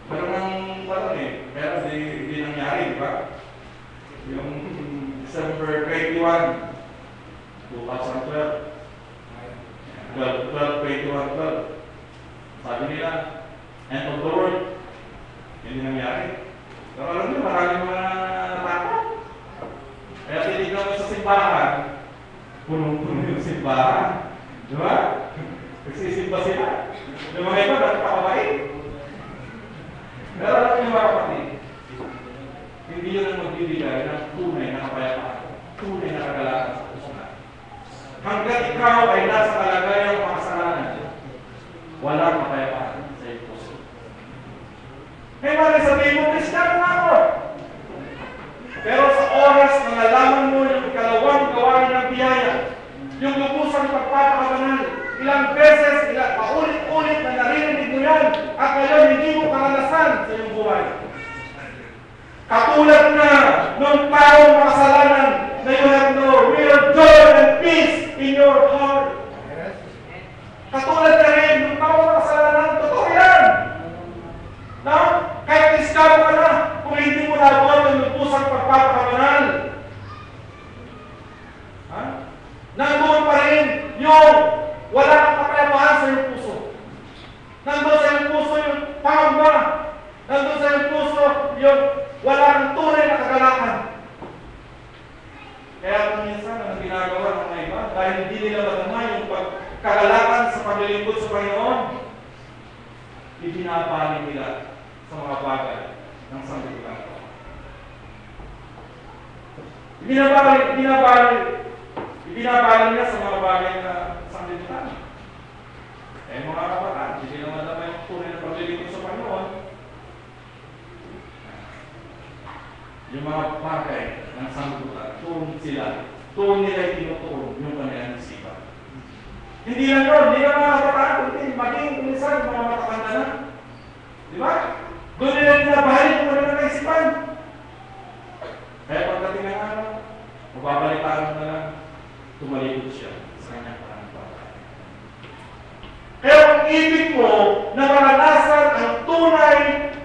pero di nangyari, di ba? Yung December 21, 2012, 12, sabi nila, end of the world, hindi nangyari. Pero alam niyo, maraming mga natakot. Kaya tinignan mo sa simbahan, punong-puno yung simbahan. Di ba? Nagsisimba sila. Yung mga iba, nagpapabait. Pero alam niyo mga kapatid, hindi yun ang magbibigay ng tunay na kapayapaan, tunay na kagalakan sa puso natin. Hanggat ikaw ay nasa kalagayang makasalanan, walang kapayapaan sa iyong puso. May mga sabihin mo, Kristiyano na ako. Pero sa oras na nalaman mo yung ikalawang gawain ng biyaya, yung lubusang pagpapakabanal, ilang beses, paulit-ulit na narinig mo yan, at ngayon hindi mo karanasan sa iyong buhay. Katulad na nung taong makasalanan na you have no real joy and peace in your heart. Katulad na rin nung taong makasalanan, totoo yan. No? Kahit Kristiyano ka na, kung hindi mo nagawa yung lubusang pagpapakabanal. Nandoon pa rin yung wala kang kapayapaan sa iyong puso. Nandoon sa iyong puso yung pangamba. Nandoon sa iyong puso yung wala kang tunay na kagalakan. Kaya kung minsan ang ginagawa ng mga iba, dahil hindi nila madama yung kagalakan sa paglilingkod sa Panginoon, ibinabaling nila sa mga bagay ng sanglibutan. Ibinabaling nila sa mga bagay na sanglibutan. Eh mga kapatid, hindi nila madama yung tunay na paglilingkod sa Panginoon. Yung mga bagay ng sanglibutan, tuon nila tinutuon yung kanilang isipan. Hindi lang yun, hindi lang mga kapatid, kundi maging minsan yung mga matatanda na. Di ba? Doon nila binabahalin yung kanilang isipan. Kaya pagdating ng araw, mababalitaan na lang, tumalikod siya sa kanyang pananampalataya. Kaya kung ibig mo na maranasan ang tunay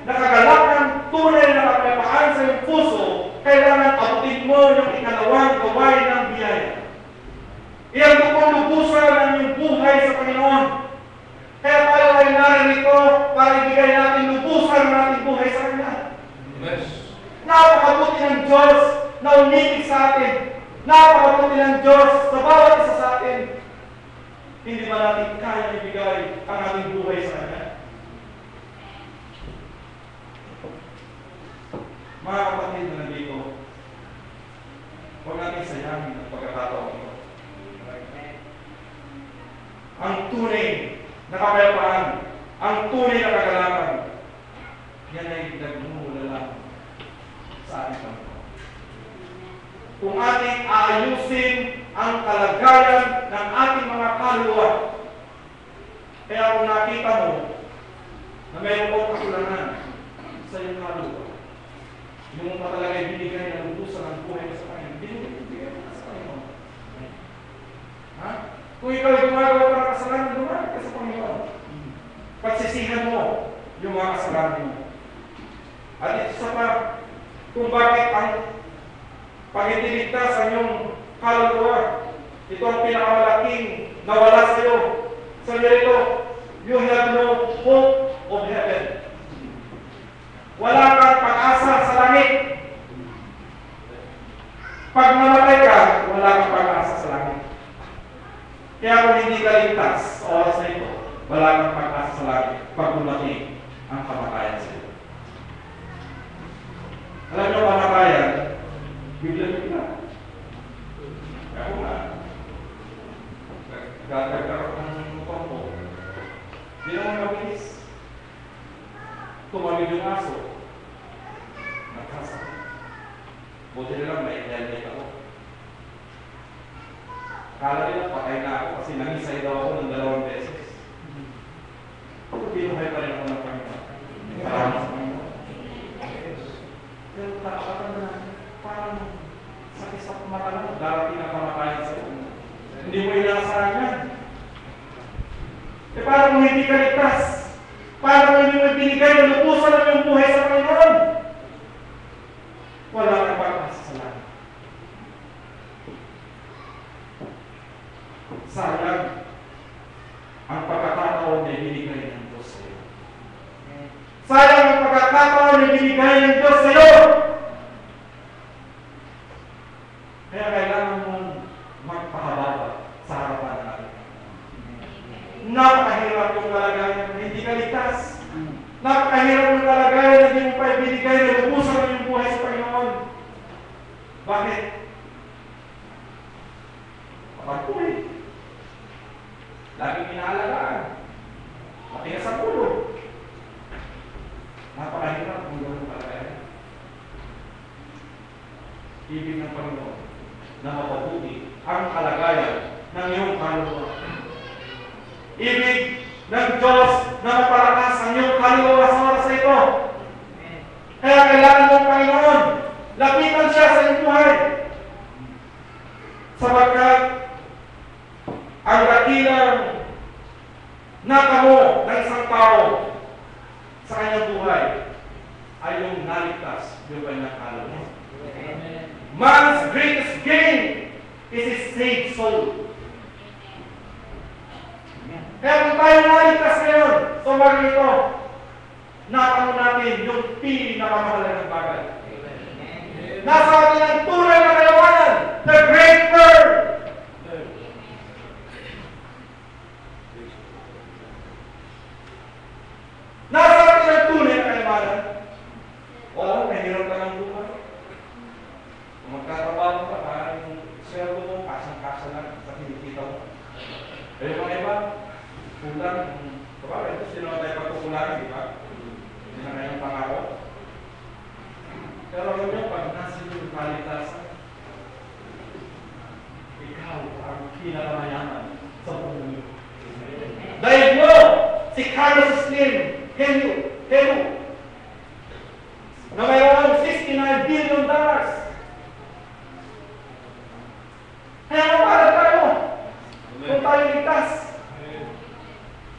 na kagalakan, tunay na kapayapaan sa iyong puso, kailangan abutin mo yung ikalawang gawain ng biyaya. Iyan lubusan ang iyong buhay sa Panginoon. Kaya tayo ay naririto para ibigay natin lubusan ng ating buhay sa Kanya. Yes. Napakabuti ng Diyos na umibig sa atin. Napakabuti ng Diyos sa bawat isa sa atin. Hindi ba natin kaya ibigay ang ating buhay sa Kanya? Mga kapatid na nandito, huwag natin sayangin ang pagkakataon ito. Ang tunay na kapayapaan, ang tunay na kagalakan, yan ay nagmumula lang sa ating Panginoon. Kung ating aayusin ang kalagayan ng ating mga kaluluwa, kaya kung nakita mo na mayroong kakulangan sa iyong kaluluwa, hindi mo pa talaga ibinigay ng lubusan ng buhay sa Panginoon, binigay mo sa Panginoon. Ha? Kung ikaw ay gumagawa para kasalanan, gumagawa ka sa Panginoon. Pagsisihan mo yung mga kasalanan mo. At ito pa, kung bakit ang pag-itiligtas sa iyong kaluluwa, ito ang pinakamalaking nawala sa iyo. Sabi ito, you have no hope of heaven. Wala kang pag-asa sa langit. Pag namatay ka, wala kang pag-asa sa langit. Kaya kung hindi ka ligtas sa oras na ito, wala kang pag-asa sa langit pag dumating ang kamatayan sa iyo. Alam niyo, kamatayan, bigla-bigla. Kaya kung Gagagara ng mukhang mo. Di naman mabilis. Tumawid yung aso. Nagkasakit. Buti na lang may helmet ako. Akala nila patay na ako kasi nangisay daw ako ng 2 beses. Binuhay pa rin ako ng Panginoon. Salamat sa Panginoon. Pero nakakatanda natin, parang sakit sa mata mo, darating ang kamatayan sa iyo. Hindi mo inaasahan yan. Eh paano kung hindi ka ligtas? Paano kung hindi mo binigay na lupusan ng iyong buhay sa Panginoon? Wala kang pag-asa sa langit. Sayang ang pagkakataon na binigay ng Diyos sa iyo. Sayang ang pagkakataon na binigay ng Diyos sa iyo. Kaya kailangan mong magpahababa sa harapan natin. Napakahirap yung kalagayan na hindi ka ligtas. Napakahirap yung kalagayan na hindi mo pa ibinigay na lupusan ng iyong buhay sa Panginoon. Bakit? Kapagpulit. Laging inaalagaan. Matigas sa ulo. Napakahirap kung gano'n kalagayan. Ibig ng Panginoon na mapabuti ang kalagayan ng iyong kaluluwa. Ibig ng Diyos na mapalakas ang iyong kaluluwa sa oras na ito. Kaya kailangan mo, Panginoon, lapitan siya sa iyong buhay. Sapagkat ang dakilang natamo ng isang tao sa kanyang buhay ay yung naligtas yung kanyang kaluluwa. Man's greatest gain is his saved soul. Kaya kung tayo naligtas ngayon, sa umagang ito, natamo natin yung pinakamahalagang bagay. Nasa atin ang tunay na kayamanan, the great pearl. Nasa atin ang tunay na kayamanan. Oo, mahirap ka ng buhay. Kung magkatrabaho ka, maaaring sweldo mo, kasang-kasa lang sa kinikita mo. Pero mga iba, kulang. Kapag ito, sino na tayo pagkukulangan, di ba? Hindi na kayong pangako. Pero alam nyo, pag nasa yung kaligtasan, ikaw ang pinakamayaman sa buong mundo. Dahil mo, si Carlos Slim, Helu, na mayroon $69 billion. Kaya mapalag tayo kung tayo ligtas.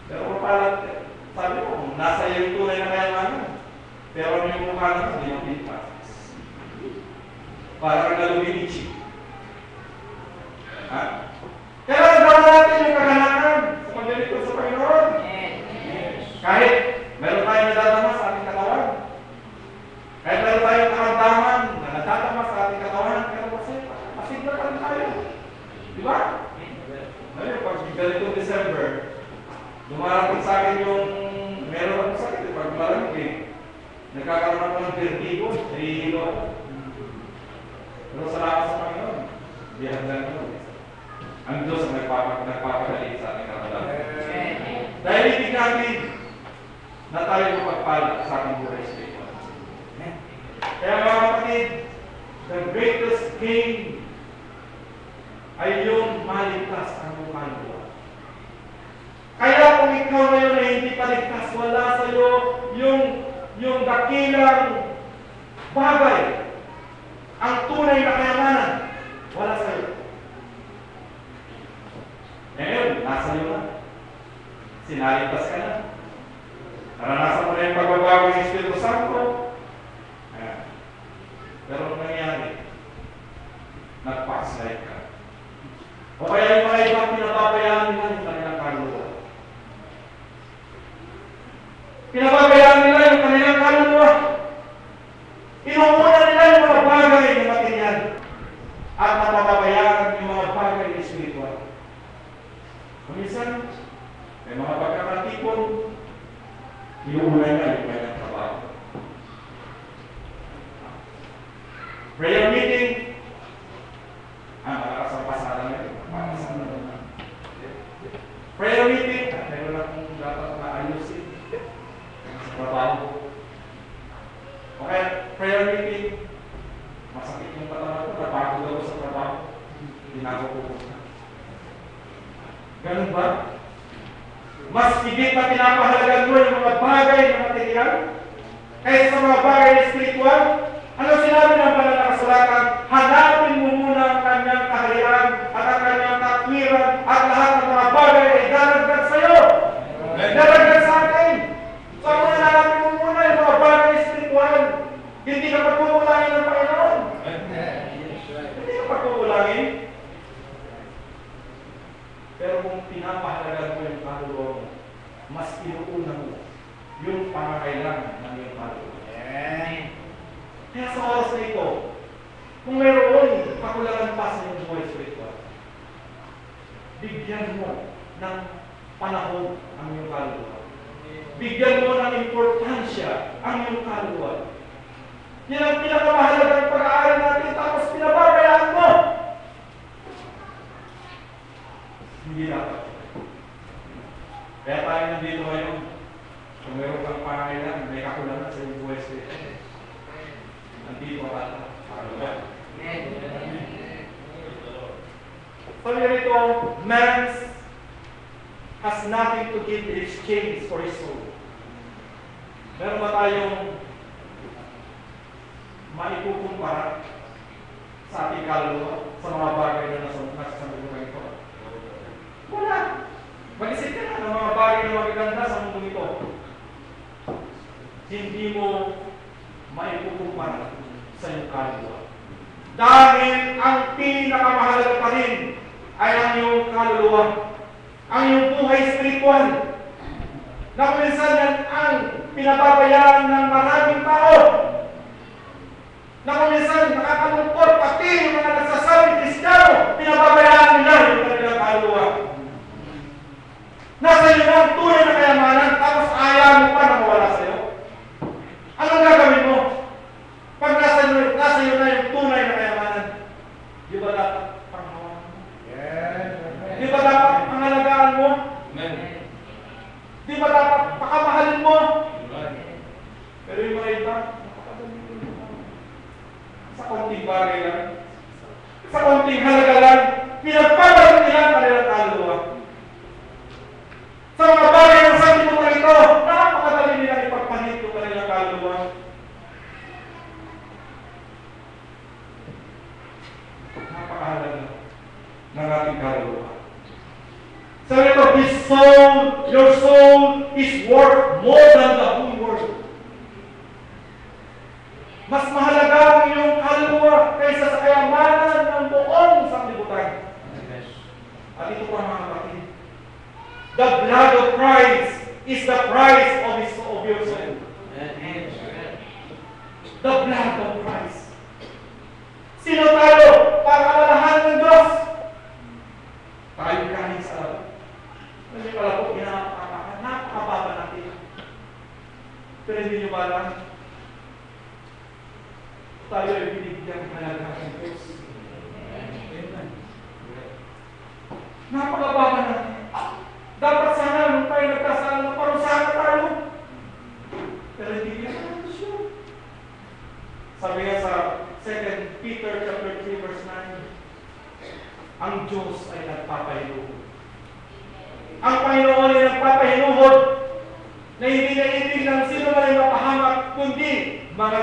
Pero mapalag, sabi ko, nasa iyo yung tunay na kayamanan. Pero ano yung mukha naman, hindi yung ligtas. Parang naluminichi. Ha? Kaya gawin natin yung kaganakan sa paglilingkod sa Panginoon. Kahit meron tayong nadadama sa ating katawan. Kahit meron tayong karamdaman na nadadama sa ating katawan, pero pasigla pa rin tayo. Di ba? Ngayon, pag ganitong December, lumarating sa akin yung meron akong sakit. Pag malamig, nagkakaroon ako ng vertigo, nahihilo ako. Pero salamat sa Panginoon. Hindi hanggang naman. Ang Diyos ang nagpapagaling sa ating karamdaman. Dahil ibig natin na tayo mapagpala sa ating buhay sa ito. Kaya mga kapatid, the greatest gain ay yung maligtas ang iyong kaluluwa. Kaya kung ikaw ngayon ay hindi paligtas, wala sa iyo yung dakilang bagay, ang tunay na kayamanan, wala sa iyo. Ngayon, nasa iyo na. Sinaligtas ka na. Naranasan mo na yung pagbabago ng Espiritu Santo. Pero ang nangyari, nag-backslide ka. O kaya yung mga ibang pinababayaan nila yung kanilang kaluluwa. Pinababayaan nila yung kanilang kaluluwa. Inuuna nila yung mga bagay na material at napapabayaan yung mga bagay na espiritual. Minsan, may mga pagkakatipon, inuuna na yung kanyang trabaho. Prayer meeting, malakas ang pasada ngayon. prayer meeting, meron akong dapat maayusin sa trabaho. Okay, prayer meeting, masakit yung katawan ko, napagod ako sa trabaho, hindi na ako pupunta. Ganun ba? Mas higit na pinapahalagan mo yung mga bagay na material kaysa sa mga bagay na spiritual? Ano sinabi ng banal na kasulatan? Hanapin mo muna ang kanyang kaharian at ang kanyang katwiran at lahat ng mga bagay ay daragdag sa iyo. Daragdag sa atin. So kung hanapin mo muna yung mga bagay spiritual, hindi ka pagkukulangin ng Panginoon. Hindi ka pagkukulangin. Pero kung pinapahalagan mo yung kaluluwa mo, mas inuuna mo yung pangangailangan ng iyong kaluluwa. Kaya sa oras na ito, kung mayroon kakulangan pa sa iyong buhay spiritual, bigyan mo ng panahon ang iyong kaluluwa. Bigyan mo ng importansya ang iyong kaluluwa. Yan ang pinakamahalagang pag-aaral natin, tapos pinababayaan mo. Hindi dapat. Kaya tayo nandito ngayon, kung mayroon kang pangangailangan, may kakulangan sa iyong buhay spiritual. Nandito ka para sabi nito, man has nothing to give in exchange for his soul. Meron ba tayong maikukumpara sa ating kaluluwa sa mga bagay na nasa mundo ito? Wala. Mag-isip ka na ng mga bagay na magaganda sa mundo ito. Hindi mo maikukumpara sa iyong kaluluwa. Dahil ang pinakamahalaga pa rin ay ang iyong kaluluwa, ang iyong buhay spiritual, na kung minsan yan ang pinababayaan ng maraming tao, na kung minsan nakakalungkot pati yung mga nagsasabing Kristiyano, pinababayaan nila yung kanilang kaluluwa. Nasa iyo na ang tunay na kayamanan, tapos ayaw mo pa na mawala sa iyo. Anong gagawin mo? Pag nasa iyo na yung tunay na kayamanan, di ba dapat panghawakan mo? Di ba dapat pangalagaan mo? Di ba dapat pakamahalin mo? Pero yung mga iba, sa konting bagay lang, sa konting halaga lang, pinagpapalit nila ang kanilang kaluluwa. Sa mga bagay ng sanlibutan ito, napakadali nila ipagpalit yung kanilang kaluluwa. Napakahalaga ng ating kaluluwa. Sabi ito, his soul, your soul is worth more than the whole world. Mas mahalaga ang iyong kaluluwa kaysa sa kayamanan ng buong sanlibutan. At ito pa mga kapatid, the blood of Christ is the price of your soul. The blood of Christ. Sino tayo para alalahan ng Diyos? Tayo kahit sa araw. Hindi pala po, napakababa natin. Pero hindi nyo ba alam? Tayo ay binigyan halaga ng Diyos. Napakababa natin. Dapat sana nung tayo nagkasala, parusahan na tayo. Pero hindi niya natin siya. Sabi nga sa 2 Peter chapter 3 verse 9, ang Diyos ay nagpapahinuhod. Ang Panginoon ay nagpapahinuhod na hindi na ibig ng sino man ay mapahamak, kundi mga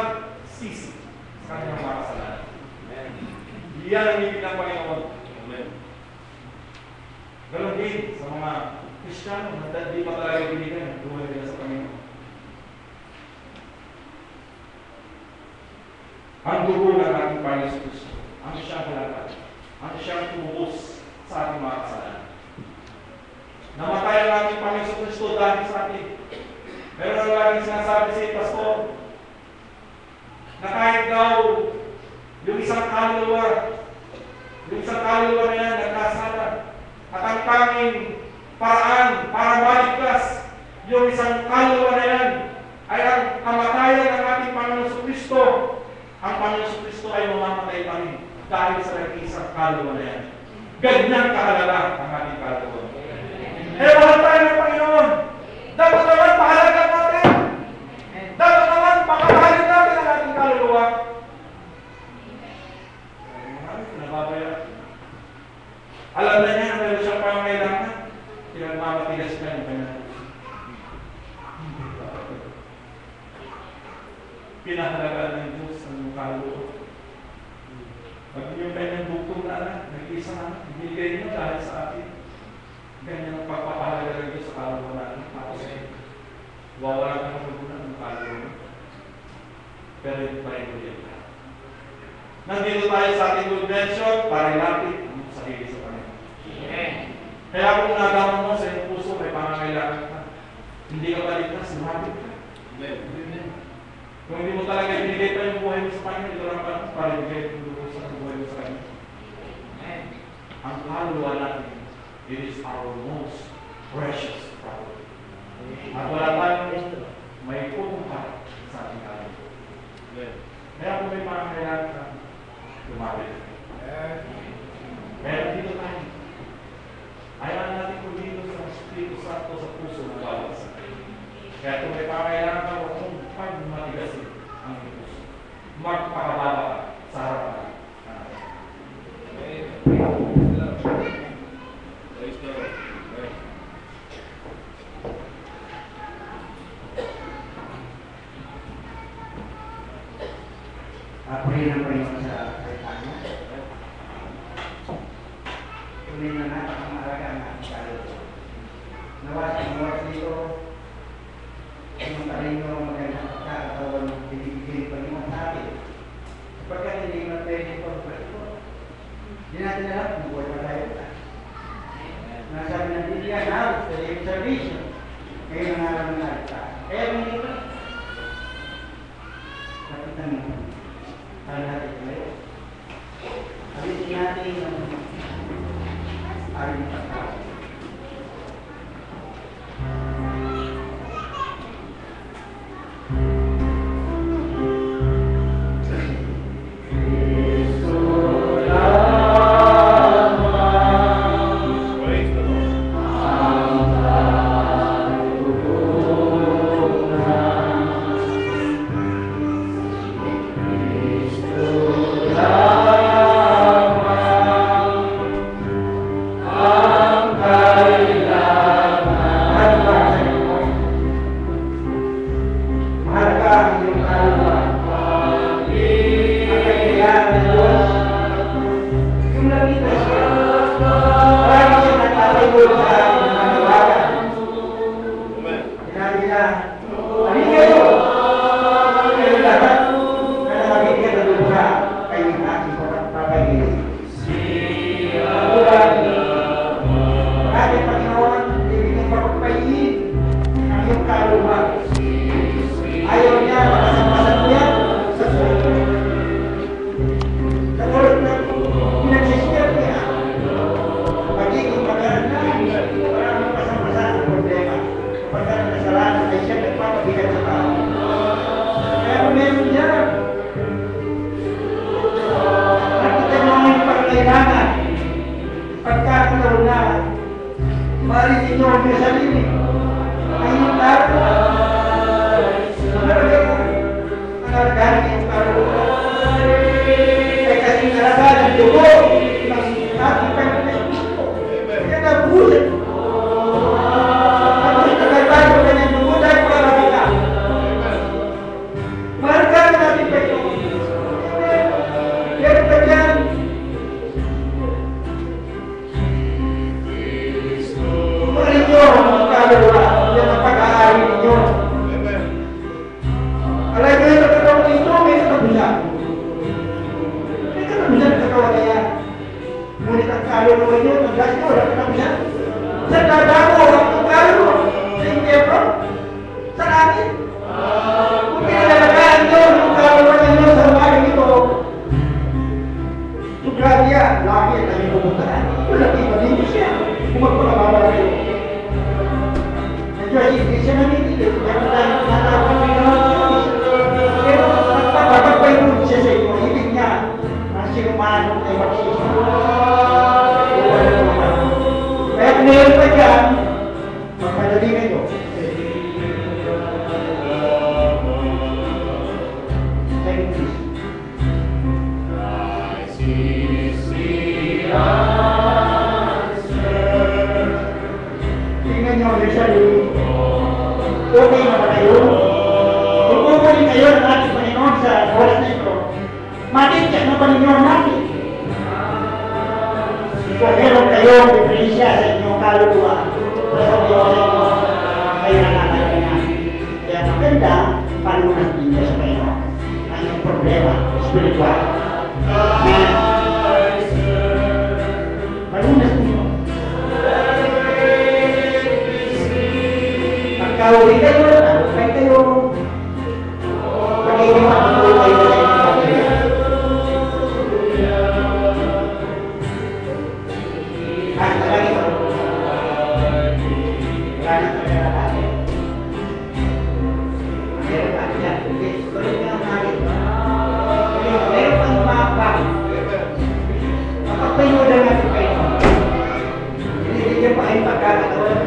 sisi sa kanyang mga kasalanan. Yan ang ibig ng Panginoon. Ganon din sa mga Kristiyano na hindi pa talaga binigyan ng buhay nila sa Panginoon. Ang dugo ng ating Panginoon sa Kristo, ang siyang halaga, ang siyang tumubos sa ating mga kasalanan. Namatay ang ating Panginoon sa Kristo dahil sa atin. Meron ang laging sinasabi si Pastor na kahit daw yung isang kaluluwa na yan nagkasala, at ang tanging paraan para maligtas yung isang kaluluwa na yan ay ang kamatayan ng ating Panginoon sa Kristo. Ang Panginoon sa Kristo ay mamamatay pa rin dahil sa isang kaluluwa na yan. Ganyan kahalaga ang ating kaluluwa. Kaya dala niya, meron siyang pangangailangan. Pinagmamatigas niya yung kanyang pinahalagaan ng Diyos ang iyong kaloob. Pag yung kanyang bugtong na anak, nag-iisa na, binigay niyo dahil sa atin. Ganyan ang pagpapahalaga ng Diyos sa kaloob natin. Tapos, wawala ka ng kagunan ng kaloob. Pero yung pa rin ulit na. Nandito tayo sa ating convention para ilapit ang sarili sa Panginoon. Kaya kung nagaman mo sa iyong puso, may pangangailangan ka. Hindi ka baligtas, lumapit ka. Kung hindi mo talaga ibinigay pa yung buhay mo sa Panginoon, ito lang para ibigay yung buhay mo sa Kanya. Ang kaluluwa natin, it is our most precious property. At wala tayong may pupunta sa ating kaluluwa. Kaya kung may pangangailangan ka, lumapit. Kaya dito tayo. Ayaw natin kung dito sa Espiritu Santo sa puso ng bawat isa. Kaya kung may pangangailangan ka, huwag mong pag-matigasin ang puso. Magpakababa ka sa harapan. Purihin ang Panginoon sa salita niya. Tuloy na natin ang alaga ng ating kaloob. Nawa sa mga oras dito, samantalin nyo ang magandang pagkakatawan ng binibigay ng Panginoon sa atin. Sapagkat hindi naman pwede ito. Hindi natin alam kung buhay pa tayo. Nasabi ng Biblia, now, the observation. Ngayon ang alam ng salita. Kaya hindi ito. Lapitan mo. Para natin kayo. Alisin natin ang aling pagkakas. Okay na ba kayo? Kung uulit kayo ng ating Panginoon sa oras na ito, matityak na Panginoon natin. Kung meron kayong diferensya sa inyong kaluluwa, sasabihin ko sa inyo, kayo nakakalaga na. Kaya maganda, palunas ninyo sa Panginoon ang iyong problema spiritual. Amen. Palunas ninyo. Pagkauwi kayo, nalupay kayo. Pag-ibig pag-ibig kayo sa inyong pamilya. At talaga ito. Wala na ito na natin. Meron pa yan. Tuloy nga ang natin. Meron pang mapang. Mapagpayudan natin kayo. Binibigyan pa kayong pagkakataon.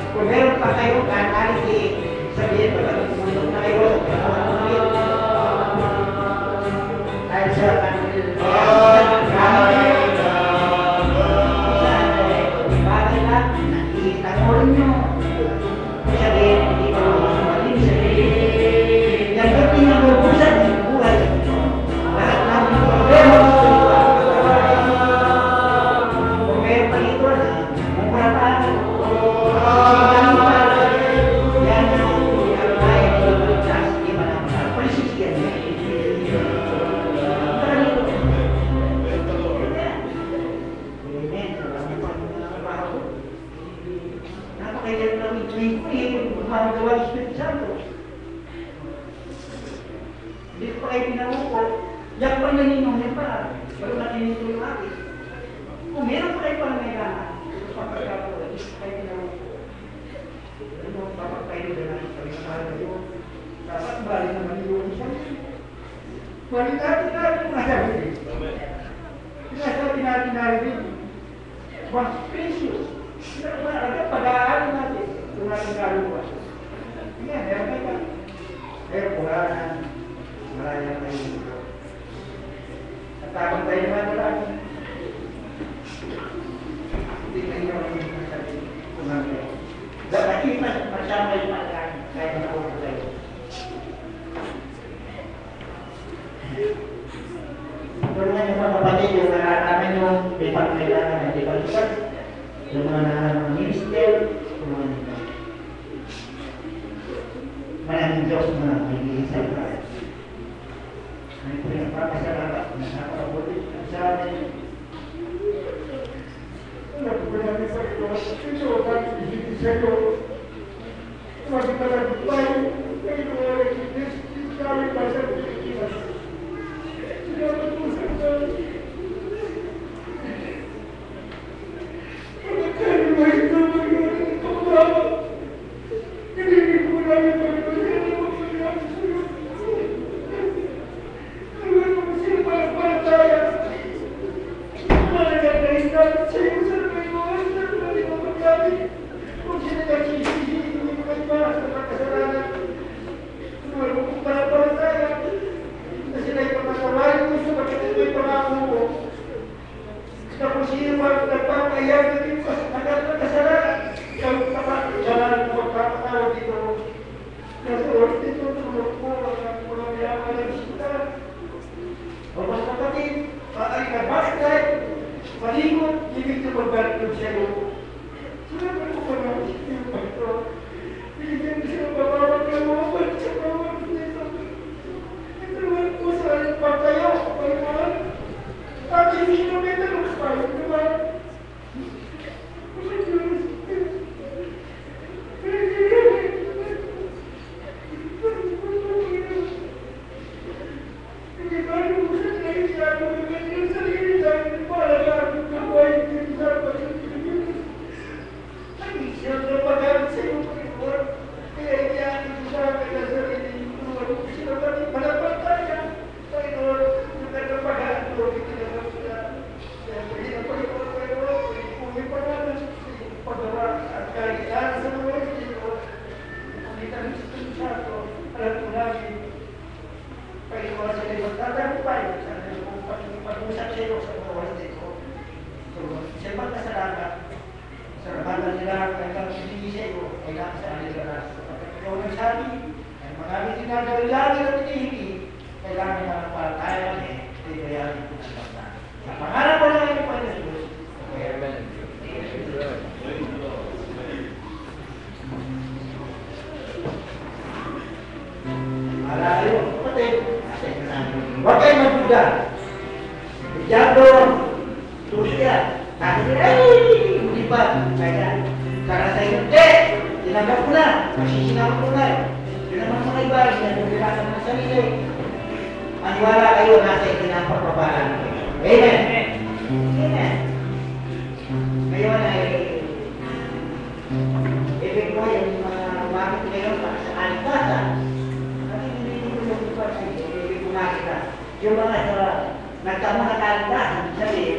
Kung meron pa kayong analysis, sabihin pa lang pumuntok na kayo sa pagkakataon. Dahil sa Sa Ikaw nagsabi, ay marami sinagawin at hindi, kailangan na para tayo bayarin po sa basta. Sa pangarap ko lang ang Panginoon Diyos. Amen. Alala yun, kapatid, huwag kayo magduda. Diablo, Rusya, akin hindi pa, kaya, sana sa inyo, tinanggap ko na, masisinaw ko na. Yun naman mga iba, sinagpapirasan ng sarili. Maniwala kayo nasa itinapagpapalan. Amen. Amen. Ngayon ay, ibig ko yung mga umakit ngayon para sa kaligtasan. Hindi ko yung iba sa ibig ko nakita. Yung mga nagtamang kaligtasan, sabi,